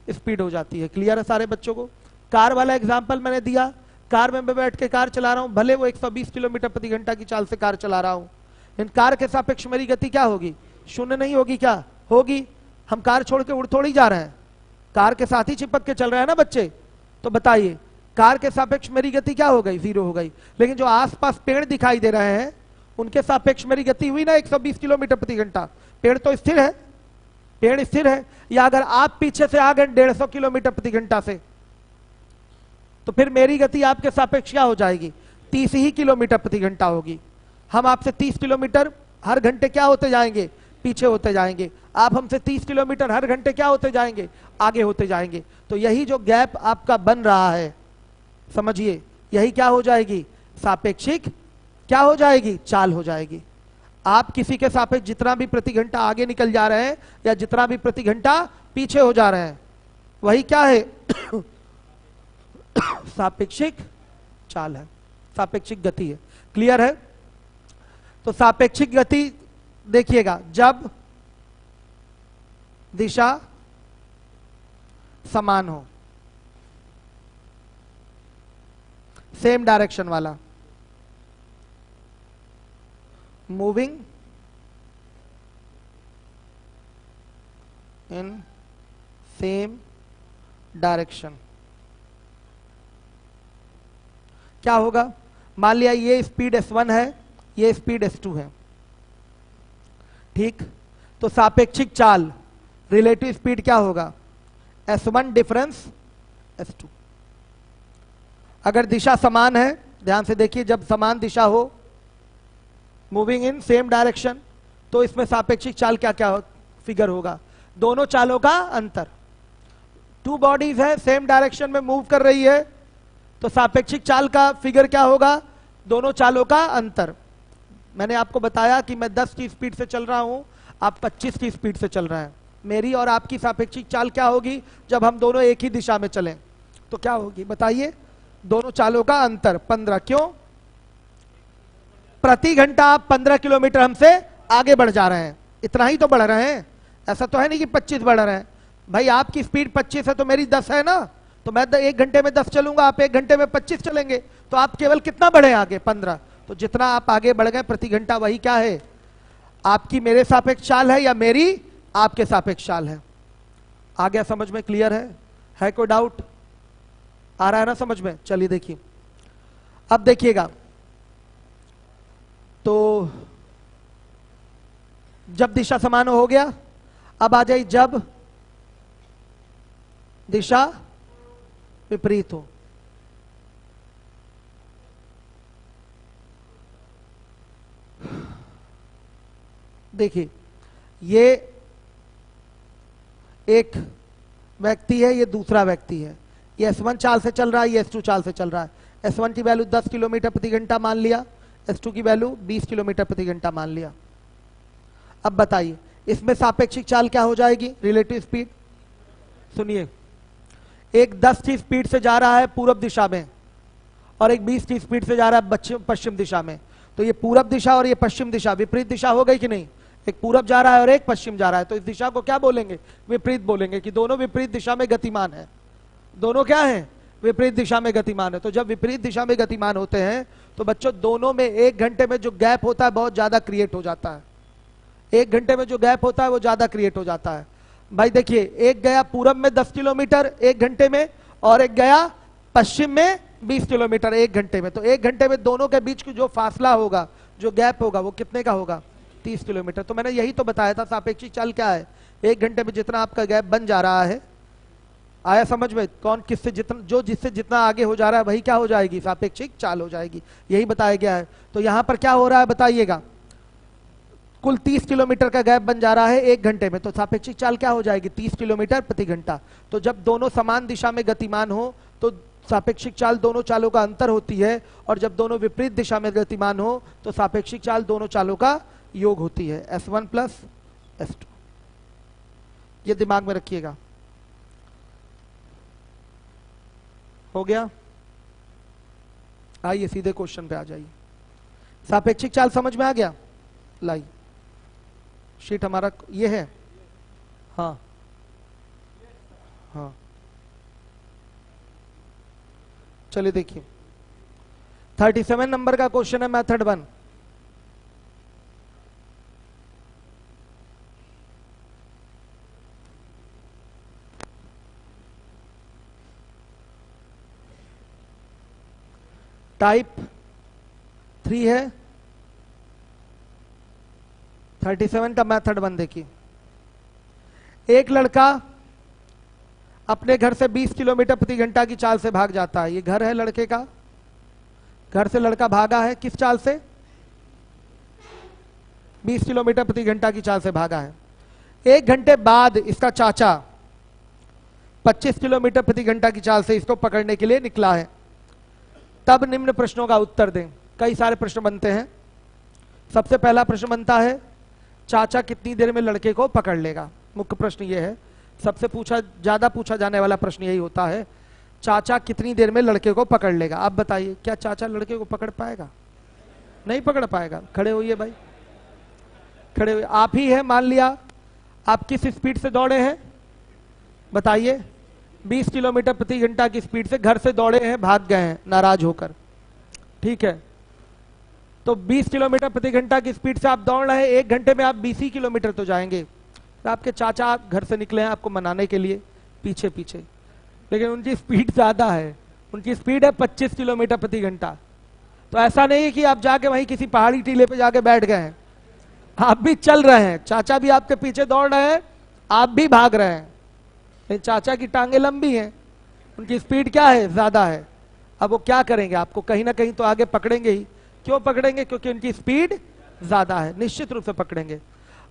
स्पीड हो जाती है। क्लियर है सारे बच्चों को? कार वाला एग्जाम्पल मैंने दिया, कार में मैं बैठ के कार चला रहा हूं, भले वो 120 किलोमीटर प्रति घंटा की चाल से कार चला रहा हूं, इन कार के सापेक्ष मेरी गति क्या होगी? 0 नहीं होगी। क्या होगी? हम कार छोड़ के उड़ थोड़ी जा रहे हैं, कार के साथ ही चिपक के चल रहे हैं ना बच्चे। तो बताइए, कार के सापेक्ष मेरी गति क्या हो गई? 0 हो गई। लेकिन जो आसपास पेड़ दिखाई दे रहे हैं, उनके सापेक्ष मेरी गति हुई ना 120 किलोमीटर प्रति घंटा। पेड़ तो स्थिर है, पेड़ स्थिर है। या अगर आप पीछे से आ गए 150 किलोमीटर प्रति घंटा से, तो फिर मेरी गति आपके सापेक्ष क्या हो जाएगी? 30 ही किलोमीटर प्रति घंटा होगी। हम आपसे 30 किलोमीटर हर घंटे क्या होते जाएंगे? पीछे होते जाएंगे। आप हमसे 30 किलोमीटर हर घंटे क्या होते जाएंगे? आगे होते जाएंगे। तो यही जो गैप आपका बन रहा है, समझिए, यही क्या हो जाएगी? सापेक्षिक क्या हो जाएगी? चाल हो जाएगी। आप किसी के सापेक्ष जितना भी प्रति घंटा आगे निकल जा रहे हैं या जितना भी प्रति घंटा पीछे हो जा रहे हैं, वही क्या है? सापेक्षिक चाल है, सापेक्षिक गति है। क्लियर है? तो सापेक्षिक गति देखिएगा, जब दिशा समान हो, सेम डायरेक्शन वाला, मूविंग इन सेम डायरेक्शन। क्या होगा? मान लिया ये स्पीड s1 है, ये स्पीड s2 है, ठीक? तो सापेक्षिक चाल, रिलेटिव स्पीड क्या होगा? s1 difference s2। अगर दिशा समान है, ध्यान से देखिए, जब समान दिशा हो, मूविंग इन सेम डायरेक्शन, तो इसमें सापेक्षिक चाल क्या क्या फिगर होगा? दोनों चालों का अंतर। टू बॉडीज है, सेम डायरेक्शन में मूव कर रही है, तो सापेक्षिक चाल का फिगर क्या होगा? दोनों चालों का अंतर। मैंने आपको बताया कि मैं 10 की स्पीड से चल रहा हूं, आप 25 की स्पीड से चल रहे हैं। मेरी और आपकी सापेक्षिक चाल क्या होगी जब हम दोनों एक ही दिशा में चलें? तो क्या होगी बताइए? दोनों चालों का अंतर 15। क्यों? प्रति घंटा आप 15 किलोमीटर हमसे आगे बढ़ जा रहे हैं, इतना ही तो बढ़ रहे हैं। ऐसा तो है नहीं कि 25 बढ़ रहे हैं। भाई आपकी स्पीड 25 है तो मेरी 10 है ना, तो मैं 1 घंटे में 10 चलूंगा, आप 1 घंटे में 25 चलेंगे, तो आप केवल कितना बढ़े आगे? 15। तो जितना आप आगे बढ़ गए प्रति घंटा, वही क्या है? आपकी मेरे सापेक्ष चाल है या मेरी आपके सापेक्ष चाल है। आ गया समझ में? क्लियर है कोई डाउट आ रहा है ना समझ में? चलिए देखिए, अब देखिएगा, तो जब दिशा समान हो गया, अब आ जाइए जब दिशा विपरीत हो। देखिए, ये एक व्यक्ति है, ये दूसरा व्यक्ति है, ये S1 चाल से चल रहा है, ये S2 चाल से चल रहा है। S1 की वैल्यू 10 किलोमीटर प्रति घंटा मान लिया, S2 की वैल्यू 20 किलोमीटर प्रति घंटा मान लिया। अब बताइए इसमें सापेक्षिक चाल क्या हो जाएगी? Relative speed. सुनिए, एक 10 की स्पीड से जा रहा है पूर्व दिशा में और एक 20 की स्पीड से जा रहा है पश्चिम दिशा में, तो ये पूरब दिशा और ये पश्चिम दिशा विपरीत दिशा हो गई कि नहीं? एक पूरब जा रहा है और एक पश्चिम जा रहा है, तो इस दिशा को क्या बोलेंगे? विपरीत बोलेंगे, कि दोनों विपरीत दिशा में गतिमान है। दोनों क्या है? विपरीत दिशा में गतिमान है। तो जब विपरीत दिशा में गतिमान होते हैं तो बच्चों दोनों में 1 घंटे में जो गैप होता है बहुत ज्यादा क्रिएट हो जाता है। 1 घंटे में जो गैप होता है वो ज्यादा क्रिएट हो जाता है। भाई देखिए, एक गया पूरब में 10 किलोमीटर 1 घंटे में और एक गया पश्चिम में 20 किलोमीटर 1 घंटे में, तो 1 घंटे में दोनों के बीच की जो फासला होगा, जो गैप होगा, वो कितने का होगा? 30 किलोमीटर। तो मैंने यही तो बताया था सापेक्षिक चाल क्या है? 1 घंटे में जितना आपका गैप बन जा रहा है, आया समझ में? कौन किससे जितना, जो जिससे जितना आगे हो जा रहा है वही क्या हो जाएगी? सापेक्षिक चाल हो जाएगी। यही बताया गया है। तो यहां पर क्या हो रहा है बताइएगा? कुल 30 किलोमीटर का गैप बन जा रहा है 1 घंटे में, तो सापेक्षिक चाल क्या हो जाएगी? 30 किलोमीटर प्रति घंटा। तो जब दोनों समान दिशा में गतिमान हो तो सापेक्षिक चाल दोनों चालों का अंतर होती है, और जब दोनों विपरीत दिशा में गतिमान हो तो सापेक्षिक चाल दोनों चालों का योग होती है, S1 प्लस S2। ये दिमाग में रखिएगा। हो गया? आइए सीधे क्वेश्चन पे आ जाइए। सापेक्षिक चाल समझ में आ गया? लाई शीट हमारा ये है। हाँ हाँ, चलिए देखिए, 37 नंबर का क्वेश्चन है, मेथड 1। टाइप 3 है, 37 का मेथड 1 देखिए। एक लड़का अपने घर से 20 किलोमीटर प्रति घंटा की चाल से भाग जाता है। ये घर है लड़के का, घर से लड़का भागा है किस चाल से? 20 किलोमीटर प्रति घंटा की चाल से भागा है। 1 घंटे बाद इसका चाचा 25 किलोमीटर प्रति घंटा की चाल से इसको पकड़ने के लिए निकला है। तब निम्न प्रश्नों का उत्तर दें। कई सारे प्रश्न बनते हैं। सबसे पहला प्रश्न बनता है, चाचा कितनी देर में लड़के को पकड़ लेगा? मुख्य प्रश्न यह है, सबसे ज्यादा पूछा जाने वाला प्रश्न यही होता है, चाचा कितनी देर में लड़के को पकड़ लेगा। आप बताइए, क्या चाचा लड़के को पकड़ पाएगा? नहीं पकड़ पाएगा। खड़े होइए भाई, खड़े हुए। आप ही है, मान लिया आप किस स्पीड से दौड़े हैं बताइए? 20 किलोमीटर प्रति घंटा की स्पीड से घर से दौड़े हैं, भाग गए हैं नाराज होकर, ठीक है। तो 20 किलोमीटर प्रति घंटा की स्पीड से आप दौड़ रहे हैं, 1 घंटे में आप 20 किलोमीटर तो जाएंगे। तो आपके चाचा घर से निकले हैं आपको मनाने के लिए पीछे पीछे, लेकिन उनकी स्पीड ज्यादा है, उनकी स्पीड है 25 किलोमीटर प्रति घंटा। तो ऐसा नहीं है कि आप जाके वहीं किसी पहाड़ी टीले पे जाके बैठ गए हैं, आप भी चल रहे हैं, चाचा भी आपके पीछे दौड़ रहे हैं, आप भी भाग रहे हैं, लेकिन चाचा की टांगे लंबी हैं, उनकी स्पीड क्या है? ज्यादा है। अब वो क्या करेंगे? आपको कहीं ना कहीं तो आगे पकड़ेंगे ही। क्यों पकड़ेंगे? क्योंकि उनकी स्पीड ज्यादा है, निश्चित रूप से पकड़ेंगे।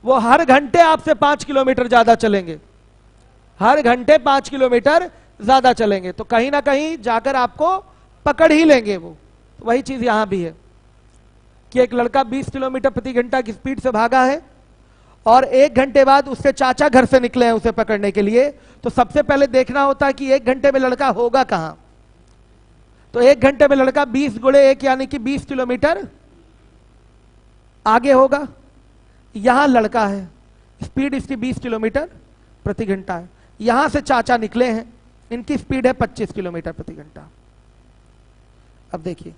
वो हर घंटे आपसे 5 किलोमीटर ज्यादा चलेंगे, हर घंटे 5 किलोमीटर ज्यादा चलेंगे, तो कहीं ना कहीं जाकर आपको पकड़ ही लेंगे वो। तो वही चीज यहां भी है कि एक लड़का 20 किलोमीटर प्रति घंटा की स्पीड से भागा है और 1 घंटे बाद उसके चाचा घर से निकले हैं उसे पकड़ने के लिए। तो सबसे पहले देखना होता है कि 1 घंटे में लड़का होगा कहां। तो 1 घंटे में लड़का 20 गुणे 1 यानी कि 20 किलोमीटर आगे होगा। यहां लड़का है, स्पीड इसकी 20 किलोमीटर प्रति घंटा है, यहां से चाचा निकले हैं, इनकी स्पीड है 25 किलोमीटर प्रति घंटा। अब देखिए,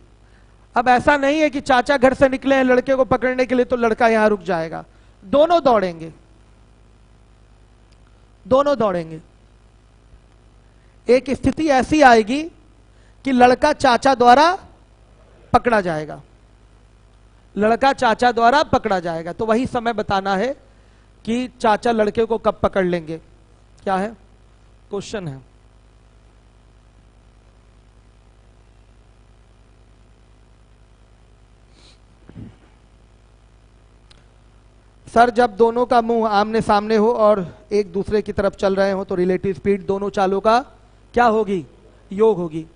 अब ऐसा नहीं है कि चाचा घर से निकले हैं लड़के को पकड़ने के लिए तो लड़का यहां रुक जाएगा, दोनों दौड़ेंगे, दोनों दौड़ेंगे। एक स्थिति ऐसी आएगी कि लड़का चाचा द्वारा पकड़ा जाएगा, लड़का चाचा द्वारा पकड़ा जाएगा। तो वही समय बताना है कि चाचा लड़के को कब पकड़ लेंगे। क्या है क्वेश्चन है? सर, जब दोनों का मुंह आमने सामने हो और एक दूसरे की तरफ चल रहे हो तो रिलेटिव स्पीड दोनों चालों का क्या होगी? योग होगी।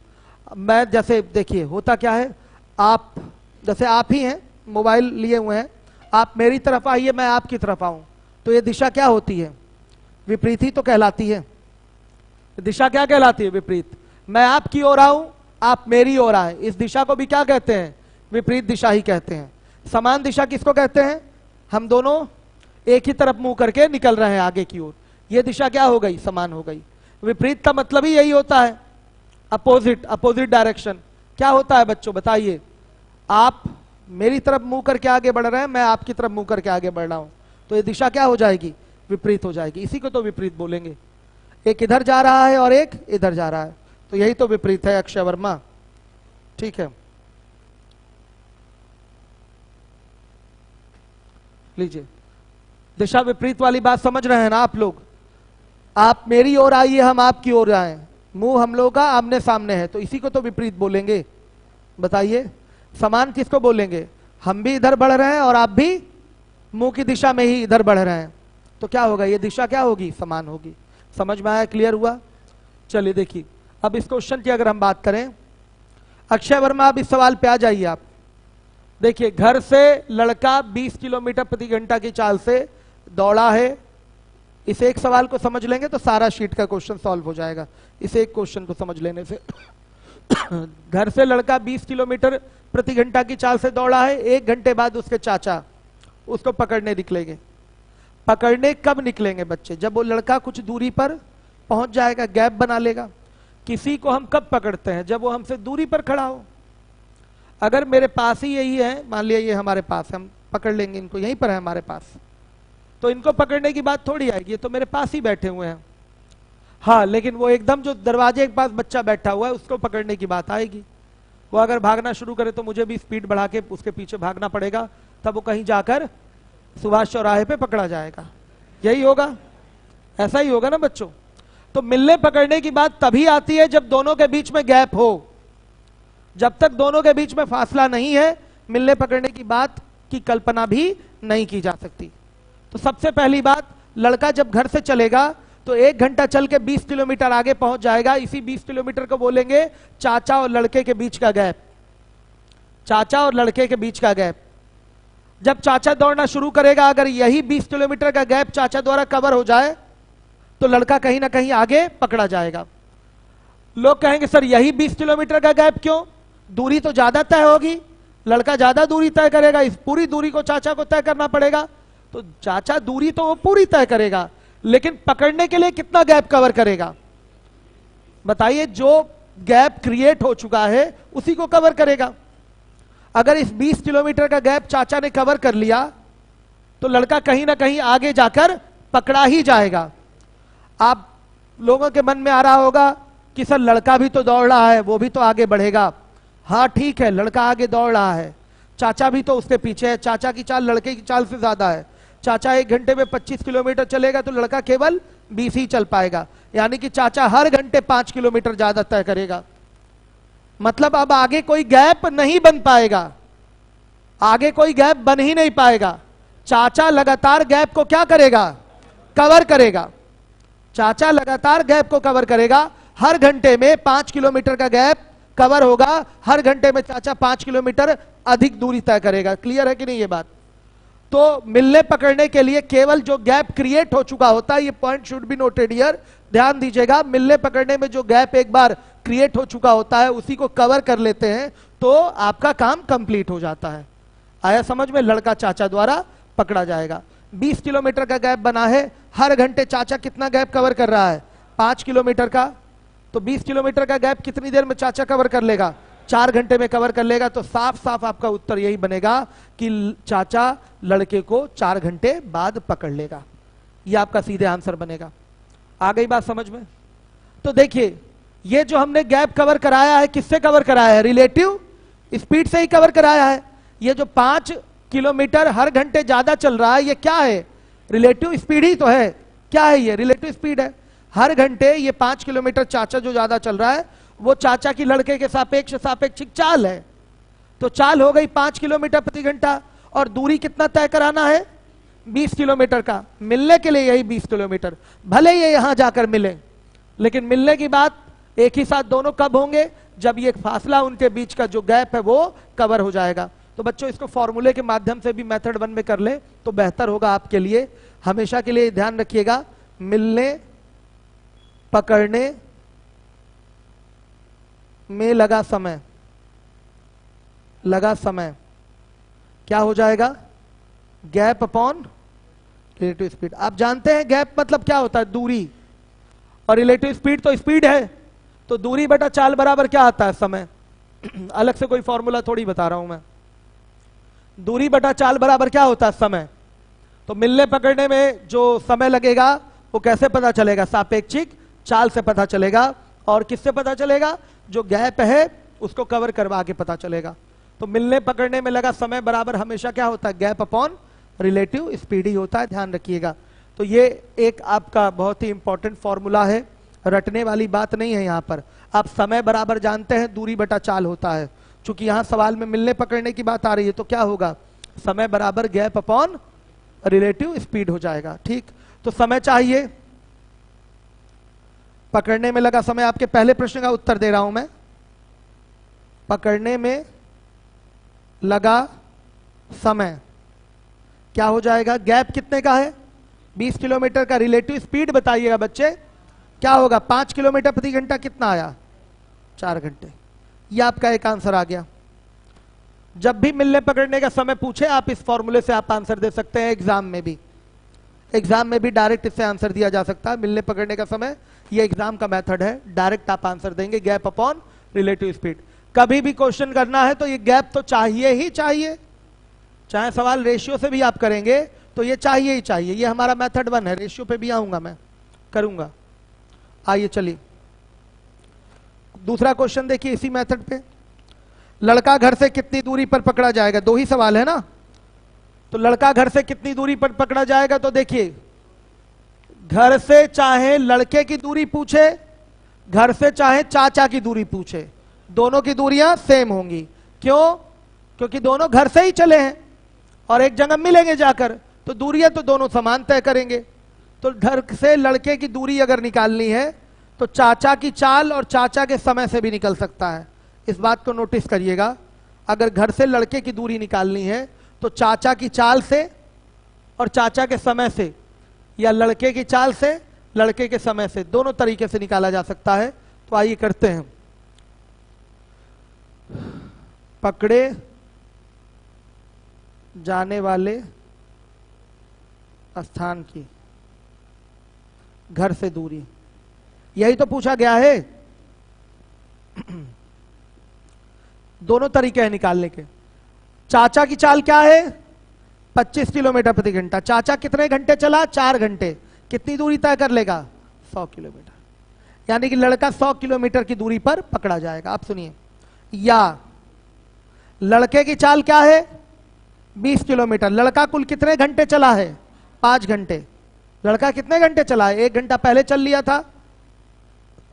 मैं जैसे देखिए होता क्या है, आप जैसे आप ही हैं, मोबाइल लिए हुए हैं, आप मेरी तरफ आइए, मैं आपकी तरफ आऊं, तो ये दिशा क्या होती है? विपरीत ही तो कहलाती है। दिशा क्या कहलाती है? विपरीत। मैं आपकी ओर आऊं, आप मेरी ओर आए, इस दिशा को भी क्या कहते हैं? विपरीत दिशा ही कहते हैं। समान दिशा किसको कहते हैं? हम दोनों एक ही तरफ मुंह करके निकल रहे हैं आगे की ओर, ये दिशा क्या हो गई? समान हो गई। विपरीत का मतलब ही यही होता है, अपोजिट, अपोजिट डायरेक्शन। क्या होता है बच्चों बताइए? आप मेरी तरफ मुंह करके आगे बढ़ रहे हैं, मैं आपकी तरफ मुंह करके आगे बढ़ रहा हूं, तो ये दिशा क्या हो जाएगी? विपरीत हो जाएगी। इसी को तो विपरीत बोलेंगे। एक इधर जा रहा है और एक इधर जा रहा है, तो यही तो विपरीत है अक्षय वर्मा, ठीक है। लीजिए, दिशा विपरीत वाली बात समझ रहे हैं ना आप लोग? आप मेरी ओर आइए, हम आपकी ओर आए, मुंह हम लोगों का आमने सामने है, तो इसी को तो विपरीत बोलेंगे। बताइए, समान किसको बोलेंगे? हम भी इधर बढ़ रहे हैं और आप भी मुंह की दिशा में ही इधर बढ़ रहे हैं, तो क्या होगा? ये दिशा क्या होगी? समान होगी। समझ में आया? क्लियर हुआ? चलिए देखिए, अब इस क्वेश्चन की अगर हम बात करें, अक्षय वर्मा अब इस सवाल पे आ जाइए आप। देखिए, घर से लड़का 20 किलोमीटर प्रति घंटा की चाल से दौड़ा है। इस एक सवाल को समझ लेंगे तो सारा शीट का क्वेश्चन सॉल्व हो जाएगा, इस एक क्वेश्चन को समझ लेने से। घर से लड़का 20 किलोमीटर प्रति घंटा की चाल से दौड़ा है, 1 घंटे बाद उसके चाचा उसको पकड़ने निकलेंगे। पकड़ने कब निकलेंगे बच्चे? जब वो लड़का कुछ दूरी पर पहुंच जाएगा, गैप बना लेगा। किसी को हम कब पकड़ते हैं? जब वो हमसे दूरी पर खड़ा हो। अगर मेरे पास ही यही है, मान लिया ये हमारे पास, हम पकड़ लेंगे इनको, यहीं पर है हमारे पास, तो इनको पकड़ने की बात थोड़ी आएगी, ये तो मेरे पास ही बैठे हुए हैं। हाँ, लेकिन वो एकदम जो दरवाजे के पास बच्चा बैठा हुआ है उसको पकड़ने की बात आएगी। वो अगर भागना शुरू करे तो मुझे भी स्पीड बढ़ा के उसके पीछे भागना पड़ेगा, तब वो कहीं जाकर सुभाष चौराहे पे पकड़ा जाएगा। यही होगा, ऐसा ही होगा ना बच्चों? तो मिलने पकड़ने की बात तभी आती है जब दोनों के बीच में गैप हो। जब तक दोनों के बीच में फासला नहीं है, मिलने पकड़ने की बात की कल्पना भी नहीं की जा सकती। तो सबसे पहली बात, लड़का जब घर से चलेगा तो 1 घंटा चल के 20 किलोमीटर आगे पहुंच जाएगा। इसी 20 किलोमीटर को बोलेंगे चाचा और लड़के के बीच का गैप। चाचा और लड़के के बीच का गैप। जब चाचा दौड़ना शुरू करेगा, अगर यही 20 किलोमीटर का गैप चाचा द्वारा कवर हो जाए तो लड़का कहीं ना कहीं आगे पकड़ा जाएगा। लोग कहेंगे सर यही 20 किलोमीटर का गैप क्यों, दूरी तो ज्यादा तय होगी, लड़का ज्यादा दूरी तय करेगा, इस पूरी दूरी को चाचा को तय करना पड़ेगा। तो चाचा दूरी तो वो पूरी तय करेगा, लेकिन पकड़ने के लिए कितना गैप कवर करेगा बताइए। जो गैप क्रिएट हो चुका है उसी को कवर करेगा। अगर इस 20 किलोमीटर का गैप चाचा ने कवर कर लिया तो लड़का कहीं ना कहीं आगे जाकर पकड़ा ही जाएगा। आप लोगों के मन में आ रहा होगा कि सर लड़का भी तो दौड़ रहा है, वो भी तो आगे बढ़ेगा। हाँ ठीक है, लड़का आगे दौड़ रहा है, चाचा भी तो उसके पीछे है, चाचा की चाल लड़के की चाल से ज्यादा है। चाचा 1 घंटे में 25 किलोमीटर चलेगा तो लड़का केवल 20 ही चल पाएगा, यानी कि चाचा हर घंटे 5 किलोमीटर ज्यादा तय करेगा। मतलब अब आगे कोई गैप नहीं बन पाएगा, आगे कोई गैप बन ही नहीं पाएगा। चाचा लगातार गैप को क्या करेगा, कवर करेगा। चाचा लगातार गैप को कवर करेगा, हर घंटे में 5 किलोमीटर का गैप कवर होगा, हर घंटे में चाचा 5 किलोमीटर अधिक दूरी तय करेगा। क्लियर है कि नहीं ये बात। तो मिलने पकड़ने के लिए केवल जो गैप क्रिएट हो चुका होता है, ये point should be noted here, ध्यान दीजिएगा। मिलने पकड़ने में जो गैप एक बार क्रिएट हो चुका होता है उसी को कवर कर लेते हैं तो आपका काम कंप्लीट हो जाता है। आया समझ में, लड़का चाचा द्वारा पकड़ा जाएगा। 20 किलोमीटर का गैप बना है, हर घंटे चाचा कितना गैप कवर कर रहा है, 5 किलोमीटर का। तो 20 किलोमीटर का गैप कितनी देर में चाचा कवर कर लेगा, 4 घंटे में कवर कर लेगा। तो साफ साफ आपका उत्तर यही बनेगा कि चाचा लड़के को 4 घंटे बाद पकड़ लेगा। ये आपका सीधे आंसर बनेगा। आ गई बात समझ में। तो देखिए ये जो हमने गैप कवर कराया है किससे कवर कराया है, रिलेटिव स्पीड से ही कवर कराया है। ये जो 5 किलोमीटर हर घंटे ज्यादा चल रहा है ये क्या है, रिलेटिव स्पीड ही तो है। क्या है ये, रिलेटिव स्पीड है। हर घंटे ये 5 किलोमीटर चाचा जो ज्यादा चल रहा है वो चाचा की लड़के के सापेक्ष सापेक्षिक चाल है। तो चाल हो गई 5 किलोमीटर प्रति घंटा, और दूरी कितना तय कराना है, 20 किलोमीटर का। मिलने के लिए यही 20 किलोमीटर, भले ये यहां जाकर मिले, लेकिन मिलने की बात एक ही साथ दोनों कब होंगे, जब ये फासला उनके बीच का जो गैप है वो कवर हो जाएगा। तो बच्चों इसको फॉर्मूले के माध्यम से भी मेथड 1 में कर ले तो बेहतर होगा आपके लिए। हमेशा के लिए ध्यान रखिएगा, मिलने पकड़ने में लगा समय, लगा समय क्या हो जाएगा, गैप अपॉन रिलेटिव स्पीड। आप जानते हैं गैप मतलब क्या होता है, दूरी, और रिलेटिव स्पीड तो स्पीड है। तो दूरी बटा चाल बराबर क्या आता है, समय। अलग से कोई फॉर्मूला थोड़ी बता रहा हूं मैं। दूरी बटा चाल बराबर क्या होता है, समय। तो मिलने पकड़ने में जो समय लगेगा वो कैसे पता चलेगा, सापेक्षिक चाल से पता चलेगा। और किससे पता चलेगा, जो गैप है उसको कवर करवा के पता चलेगा। तो मिलने पकड़ने में लगा समय बराबर हमेशा क्या होता है, गैप अपॉन रिलेटिव स्पीड ही होता है, ध्यान रखिएगा। तो ये एक आपका बहुत ही इंपॉर्टेंट फॉर्मूला है, रटने वाली बात नहीं है। यहाँ पर आप समय बराबर जानते हैं, दूरी बटा चाल होता है। चूंकि यहाँ सवाल में मिलने पकड़ने की बात आ रही है तो क्या होगा, समय बराबर गैप अपॉन रिलेटिव स्पीड हो जाएगा। ठीक, तो समय चाहिए, पकड़ने में लगा समय। आपके पहले प्रश्न का उत्तर दे रहा हूं मैं, पकड़ने में लगा समय क्या हो जाएगा, गैप कितने का है, 20 किलोमीटर का। रिलेटिव स्पीड बताइएगा बच्चे क्या होगा, 5 किलोमीटर प्रति घंटा कितना आया, 4 घंटे। यह आपका एक आंसर आ गया। जब भी मिलने पकड़ने का समय पूछे आप इस फॉर्मूले से आप आंसर दे सकते हैं। एग्जाम में भी डायरेक्ट इससे आंसर दिया जा सकता है। मिलने पकड़ने का समय ये एग्जाम का मेथड है, डायरेक्ट आप आंसर देंगे, गैप अपॉन रिलेटिव स्पीड। कभी भी क्वेश्चन करना है तो ये गैप तो चाहिए ही चाहिए, चाहे सवाल रेशियो से भी आप करेंगे तो ये चाहिए ही चाहिए। ये हमारा मेथड 1 है, रेशियो पे भी आऊंगा मैं, करूंगा। आइए चलिए दूसरा क्वेश्चन देखिए इसी मेथड पे। लड़का घर से कितनी दूरी पर पकड़ा जाएगा, 2 ही सवाल है ना। तो लड़का घर से कितनी दूरी पर पकड़ा जाएगा, तो देखिए घर से चाहे लड़के की दूरी पूछे, घर से चाहे चाचा की दूरी पूछे, दोनों की दूरियां सेम होंगी। क्यों, क्योंकि दोनों घर से ही चले हैं और एक जगह मिलेंगे जाकर, तो दूरियां तो दोनों समान तय करेंगे। तो घर से लड़के की दूरी अगर निकालनी है तो चाचा की चाल और चाचा के समय से भी निकल सकता है। इस बात को नोटिस करिएगा, अगर घर से लड़के की दूरी निकालनी है तो चाचा की चाल से और चाचा के समय से, या लड़के की चाल से लड़के के समय से, दोनों तरीके से निकाला जा सकता है। तो आइए करते हैं। पकड़े जाने वाले स्थान की घर से दूरी, यही तो पूछा गया है। दोनों तरीके हैं निकालने के। चाचा की चाल क्या है? 25 किलोमीटर प्रति घंटा। चाचा कितने घंटे चला? 4 घंटे। कितनी दूरी तय कर लेगा? 100 किलोमीटर। यानी कि लड़का 100 किलोमीटर की दूरी पर पकड़ा जाएगा। आप सुनिए, या लड़के की चाल क्या है? 20 किलोमीटर। लड़का कुल कितने घंटे चला है? 5 घंटे। लड़का कितने घंटे चला है? 1 घंटा पहले चल लिया था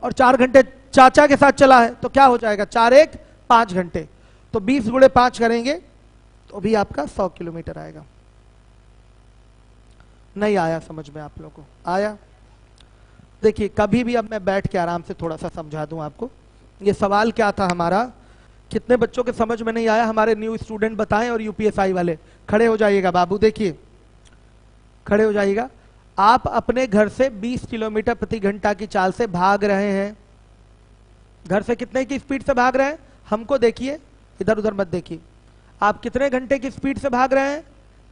और 4 घंटे चाचा के साथ चला है, तो क्या हो जाएगा? 4 1 5 घंटे। तो 20 गुणे 5 करेंगे तो भी आपका 100 किलोमीटर आएगा। नहीं आया समझ में आप लोगों को? आया? देखिए, कभी भी अब मैं बैठ के आराम से थोड़ा सा समझा दूं आपको। ये सवाल क्या था हमारा, कितने बच्चों के समझ में नहीं आया? हमारे न्यू स्टूडेंट बताएं, और यूपीएसआई वाले खड़े हो जाइएगा। बाबू देखिए, खड़े हो जाइएगा। आप अपने घर से 20 किलोमीटर प्रति घंटा की चाल से भाग रहे हैं। घर से कितने की स्पीड से भाग रहे हैं? हमको देखिए, इधर उधर मत देखिए। आप कितने घंटे की स्पीड से भाग रहे हैं?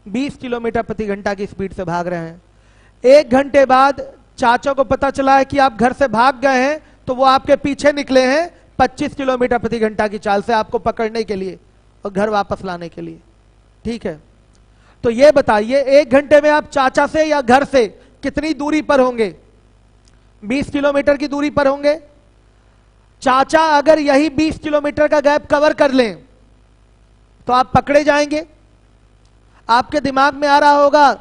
20 किलोमीटर प्रति घंटा की स्पीड से भाग रहे हैं। 1 घंटे बाद चाचा को पता चला है कि आप घर से भाग गए हैं, तो वो आपके पीछे निकले हैं 25 किलोमीटर प्रति घंटा की चाल से आपको पकड़ने के लिए और घर वापस लाने के लिए। ठीक है, तो ये बताइए 1 घंटे में आप चाचा से या घर से कितनी दूरी पर होंगे? 20 किलोमीटर की दूरी पर होंगे। चाचा अगर यही 20 किलोमीटर का गैप कवर कर लें तो आप पकड़े जाएंगे। आपके दिमाग में आ रहा होगा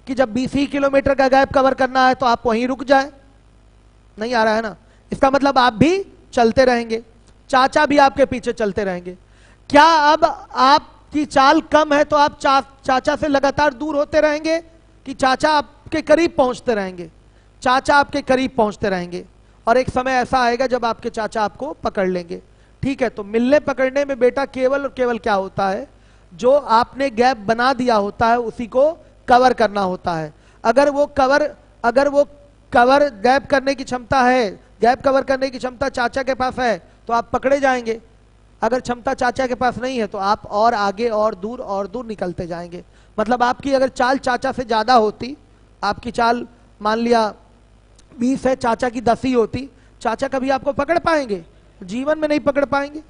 कि जब 20 ही किलोमीटर का गैप कवर करना है तो आप वहीं रुक जाएं। नहीं आ रहा है ना? इसका मतलब आप भी चलते रहेंगे, चाचा भी आपके पीछे चलते रहेंगे। क्या अब आपकी चाल कम है तो आप चाचा से लगातार दूर होते रहेंगे कि चाचा आपके करीब पहुंचते रहेंगे? चाचा आपके करीब पहुंचते रहेंगे और एक समय ऐसा आएगा जब आपके चाचा आपको पकड़ लेंगे। ठीक है, तो मिलने पकड़ने में बेटा केवल और केवल क्या होता है? जो आपने गैप बना दिया होता है उसी को कवर करना होता है। अगर वो कवर गैप करने की क्षमता है, गैप कवर करने की क्षमता चाचा के पास है तो आप पकड़े जाएंगे। अगर क्षमता चाचा के पास नहीं है तो आप और आगे और दूर निकलते जाएंगे। मतलब आपकी अगर चाल चाचा से ज्यादा होती, आपकी चाल मान लिया 20 है, चाचा की 10 ही होती, चाचा कभी आपको पकड़ पाएंगे? जीवन में नहीं पकड़ पाएंगे,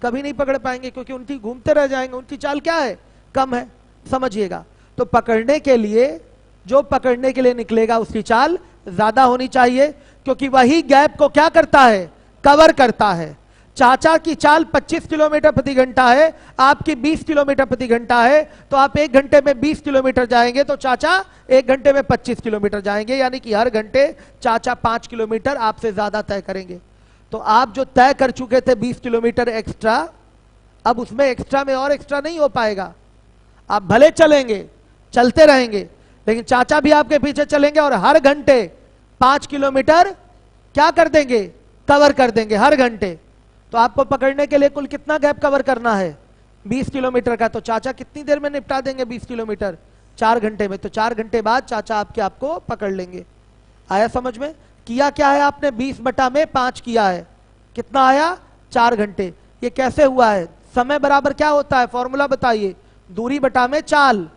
कभी नहीं पकड़ पाएंगे, क्योंकि उनकी घूमते रह जाएंगे। उनकी चाल क्या है? कम है। समझिएगा, तो पकड़ने के लिए, जो पकड़ने के लिए निकलेगा उसकी चाल ज्यादा होनी चाहिए, क्योंकि वही गैप को क्या करता है? कवर करता है। चाचा की चाल 25 किलोमीटर प्रति घंटा है, आपकी 20 किलोमीटर प्रति घंटा है, तो आप 1 घंटे में 20 किलोमीटर जाएंगे तो चाचा 1 घंटे में 25 किलोमीटर जाएंगे। यानी कि हर घंटे चाचा 5 किलोमीटर आपसे ज्यादा तय करेंगे। तो आप जो तय कर चुके थे 20 किलोमीटर एक्स्ट्रा, अब उसमें एक्स्ट्रा में और एक्स्ट्रा नहीं हो पाएगा। आप भले चलेंगे, चलते रहेंगे, लेकिन चाचा भी आपके पीछे चलेंगे और हर घंटे 5 किलोमीटर क्या कर देंगे? कवर कर देंगे हर घंटे। तो आपको पकड़ने के लिए कुल कितना गैप कवर करना है? 20 किलोमीटर का। तो चाचा कितनी देर में निपटा देंगे 20 किलोमीटर? 4 घंटे में। तो 4 घंटे बाद चाचा आपको पकड़ लेंगे। आया समझ में? किया क्या है आपने? 20/5 किया है। कितना आया? 4 घंटे। ये कैसे हुआ है? समय बराबर क्या होता है? फॉर्मूला बताइए। दूरी बटा में चाल।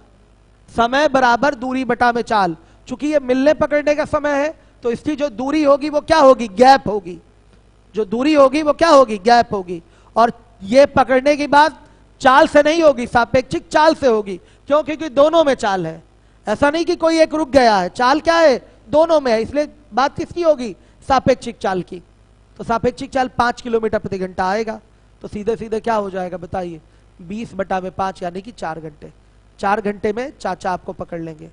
समय बराबर दूरी बटा में चाल। चूंकि ये मिलने पकड़ने का समय है तो इसकी जो दूरी होगी वो क्या होगी? गैप होगी। जो दूरी होगी वो क्या होगी? गैप होगी। और ये पकड़ने की बात चाल से नहीं होगी, सापेक्षिक चाल से होगी। क्यों? क्योंकि दोनों में चाल है। ऐसा नहीं कि कोई एक रुक गया है, चाल क्या है? दोनों में है। इसलिए बात किसकी होगी? सापेक्षिक चाल की। तो सापेक्षिक चाल 5 किलोमीटर प्रति घंटा आएगा। तो सीधे सीधे क्या हो जाएगा बताइए? 20/5 यानी कि 4 घंटे। 4 घंटे में चाचा आपको पकड़ लेंगे।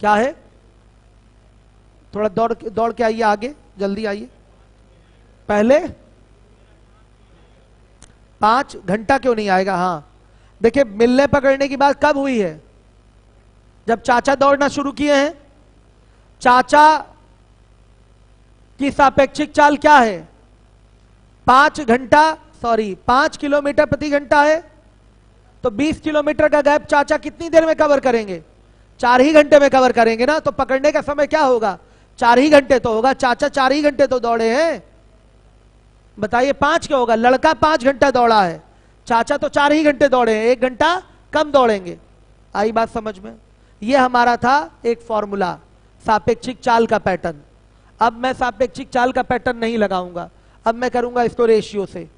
क्या है? थोड़ा दौड़ के आइए आगे, जल्दी आइए। पहले 5 घंटा क्यों नहीं आएगा? हाँ देखिए, मिलने पकड़ने की बात कब हुई है? जब चाचा दौड़ना शुरू किए हैं। चाचा की सापेक्षिक चाल क्या है? 5 किलोमीटर प्रति घंटा है। तो 20 किलोमीटर का गैप चाचा कितनी देर में कवर करेंगे? 4 ही घंटे में कवर करेंगे ना, तो पकड़ने का समय क्या होगा, 4 ही घंटे तो होगा। चाचा 4 ही घंटे तो दौड़े हैं, बताइए 5 क्या होगा, लड़का 5 घंटा दौड़ा है, चाचा तो 4 ही घंटे दौड़े हैं, 1 घंटा कम दौड़ेंगे। आई बात समझ में? ये हमारा था एक फॉर्मूला सापेक्षिक चाल का पैटर्न। अब मैं सापेक्षिक चाल का पैटर्न नहीं लगाऊंगा, अब मैं करूंगा इसको रेशियो से।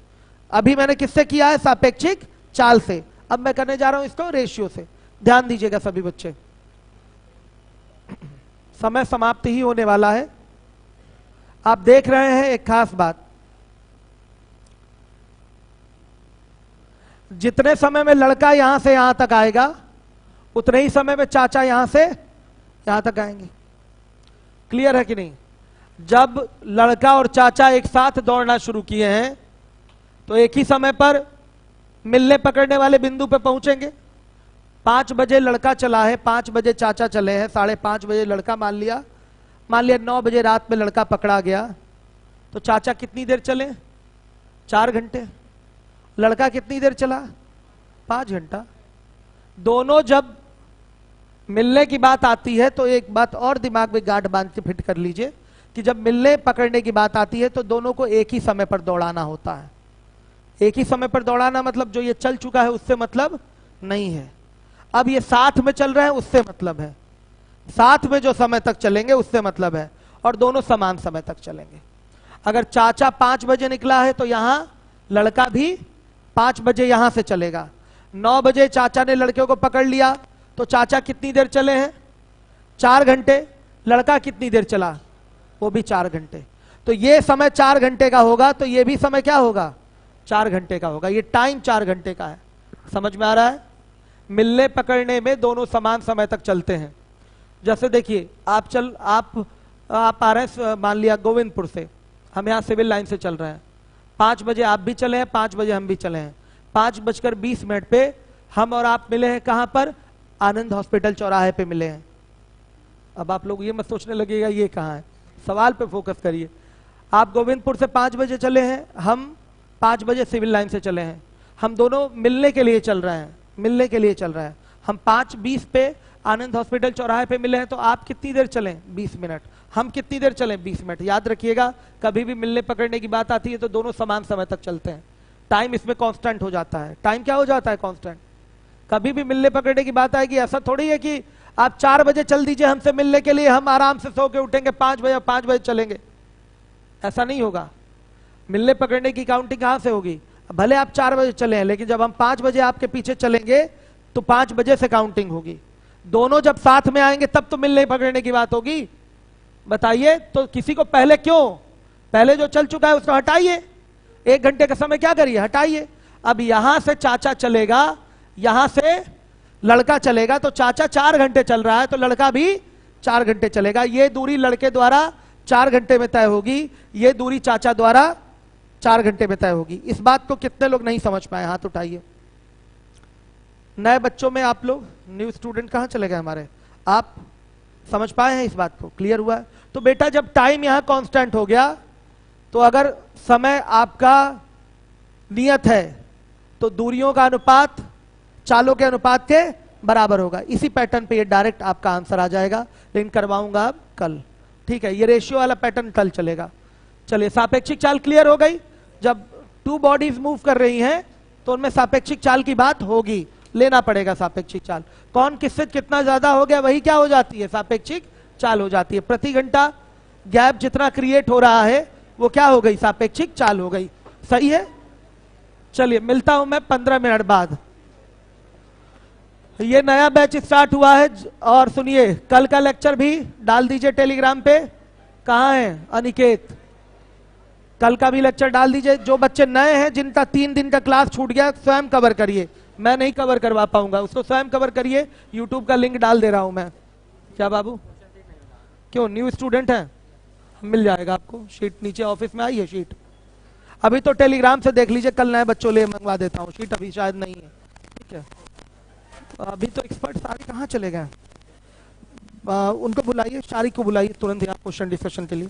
अभी मैंने किससे किया है, सापेक्षिक चाल से, अब मैं करने जा रहा हूं इसको रेशियो से। ध्यान दीजिएगा सभी बच्चे, समय समाप्त ही होने वाला है। आप देख रहे हैं एक खास बात, जितने समय में लड़का यहां से यहां तक आएगा उतने ही समय में चाचा यहां से यहां तक आएंगे। क्लियर है कि नहीं? जब लड़का और चाचा एक साथ दौड़ना शुरू किए हैं तो एक ही समय पर मिलने पकड़ने वाले बिंदु पे पहुंचेंगे। 5 बजे लड़का चला है, 5 बजे चाचा चले हैं, 5:30 बजे लड़का मान लिया 9 बजे रात में लड़का पकड़ा गया, तो चाचा कितनी देर चले, 4 घंटे। लड़का कितनी देर चला, 5 घंटा। दोनों जब मिलने की बात आती है तो एक बात और दिमाग में गांठ बांध के फिट कर लीजिए कि जब मिलने पकड़ने की बात आती है तो दोनों को एक ही समय पर दौड़ाना होता है। एक ही समय पर दौड़ाना मतलब जो ये चल चुका है उससे मतलब नहीं है, अब ये साथ में चल रहे हैं उससे मतलब है, साथ में जो समय तक चलेंगे उससे मतलब है, और दोनों समान समय तक चलेंगे। अगर चाचा 5 बजे निकला है तो यहां लड़का भी 5 बजे यहां से चलेगा। 9 बजे चाचा ने लड़के को पकड़ लिया तो चाचा कितनी देर चले हैं, 4 घंटे। लड़का कितनी देर चला, वो भी 4 घंटे। तो ये समय 4 घंटे का होगा तो ये भी समय क्या होगा, 4 घंटे का होगा। ये टाइम 4 घंटे का है। समझ में आ रहा है? मिलने पकड़ने में दोनों समान समय तक चलते हैं। जैसे देखिए आप आ रहे हैं मान लिया गोविंदपुर से, हम यहाँ सिविल लाइन से चल रहे हैं, 5 बजे आप भी चले हैं, 5 बजे हम भी चले हैं। 5:20 पे हम और आप मिले हैं, कहां पर, आनंद हॉस्पिटल चौराहे पे मिले हैं। अब आप लोग ये मत सोचने लगेगा ये कहां है, सवाल पे फोकस करिए। आप गोविंदपुर से 5 बजे चले हैं, हम 5 बजे सिविल लाइन से चले हैं। हम दोनों मिलने के लिए चल रहे हैं, मिलने के लिए चल रहे हैं। हम 5:20 पे आनंद हॉस्पिटल चौराहे पे मिले हैं, तो आप कितनी देर चलें, 20 मिनट। हम कितनी देर चलें, 20 मिनट। याद रखिएगा कभी भी मिलने पकड़ने की बात आती है तो दोनों समान समय तक चलते हैं। टाइम इसमें कांस्टेंट हो जाता है। टाइम क्या हो जाता है, कांस्टेंट। कभी भी मिलने पकड़ने की बात आएगी, ऐसा थोड़ी है कि आप 4 बजे चल दीजिए हमसे मिलने के लिए, हम आराम से सो के उठेंगे 5 बजे, 5 बजे चलेंगे, ऐसा नहीं होगा। मिलने पकड़ने की काउंटिंग कहां से होगी, भले आप 4 बजे चले हैं लेकिन जब हम 5 बजे आपके पीछे चलेंगे तो 5 बजे से काउंटिंग होगी। दोनों जब साथ में आएंगे तब तो मिलने पकड़ने की बात होगी। बताइए, तो किसी को पहले क्यों, पहले जो चल चुका है उसको हटाइए, 1 घंटे का समय क्या करिए, हटाइए। अब यहां से चाचा चलेगा, यहां से लड़का चलेगा, तो चाचा 4 घंटे चल रहा है तो लड़का भी 4 घंटे चलेगा। ये दूरी लड़के द्वारा 4 घंटे में तय होगी, ये दूरी चाचा द्वारा 4 घंटे में तय होगी। इस बात को कितने लोग नहीं समझ पाए, हाथ उठाइए। नए बच्चों में आप लोग, न्यू स्टूडेंट कहां चले गए हमारे, आप समझ पाए हैं इस बात को, क्लियर हुआ है? तो बेटा जब टाइम यहां कांस्टेंट हो गया तो अगर समय आपका नियत है तो दूरियों का अनुपात चालों के अनुपात के बराबर होगा। इसी पैटर्न पे ये डायरेक्ट आपका आंसर आ जाएगा, लेकिन करवाऊंगा अब कल, ठीक है? ये रेशियो वाला पैटर्न कल चलेगा। चलिए, सापेक्षिक चाल क्लियर हो गई। जब 2 बॉडीज मूव कर रही हैं तो उनमें सापेक्षिक चाल की बात होगी, लेना पड़ेगा सापेक्षिक चाल। कौन किससे कितना ज्यादा हो गया वही क्या हो जाती है, सापेक्षिक चाल हो जाती है। प्रति घंटा गैप जितना क्रिएट हो रहा है वो क्या हो गई, सापेक्षिक चाल हो गई। सही है? चलिए, मिलता हूं मैं 15 मिनट बाद। ये नया बैच स्टार्ट हुआ है, और सुनिए कल का लेक्चर भी डाल दीजिए टेलीग्राम पे। कहाँ है अनिकेत, कल का भी लेक्चर डाल दीजिए। जो बच्चे नए हैं जिनका 3 दिन का क्लास छूट गया, स्वयं कवर करिए, मैं नहीं कवर करवा पाऊंगा, उसको स्वयं कवर करिए। यूट्यूब का लिंक डाल दे रहा हूं मैं। क्या बाबू, क्यों, न्यू स्टूडेंट है, मिल जाएगा आपको शीट, नीचे ऑफिस में आई है शीट। अभी तो टेलीग्राम से देख लीजिए, कल नए बच्चों लिए मंगवा देता हूँ, शीट अभी शायद नहीं है, ठीक है? अभी तो एक्सपर्ट सारे कहाँ चले गए, उनको बुलाइए, शारिक को बुलाइए तुरंत यहाँ क्वेश्चन डिस्कशन के लिए।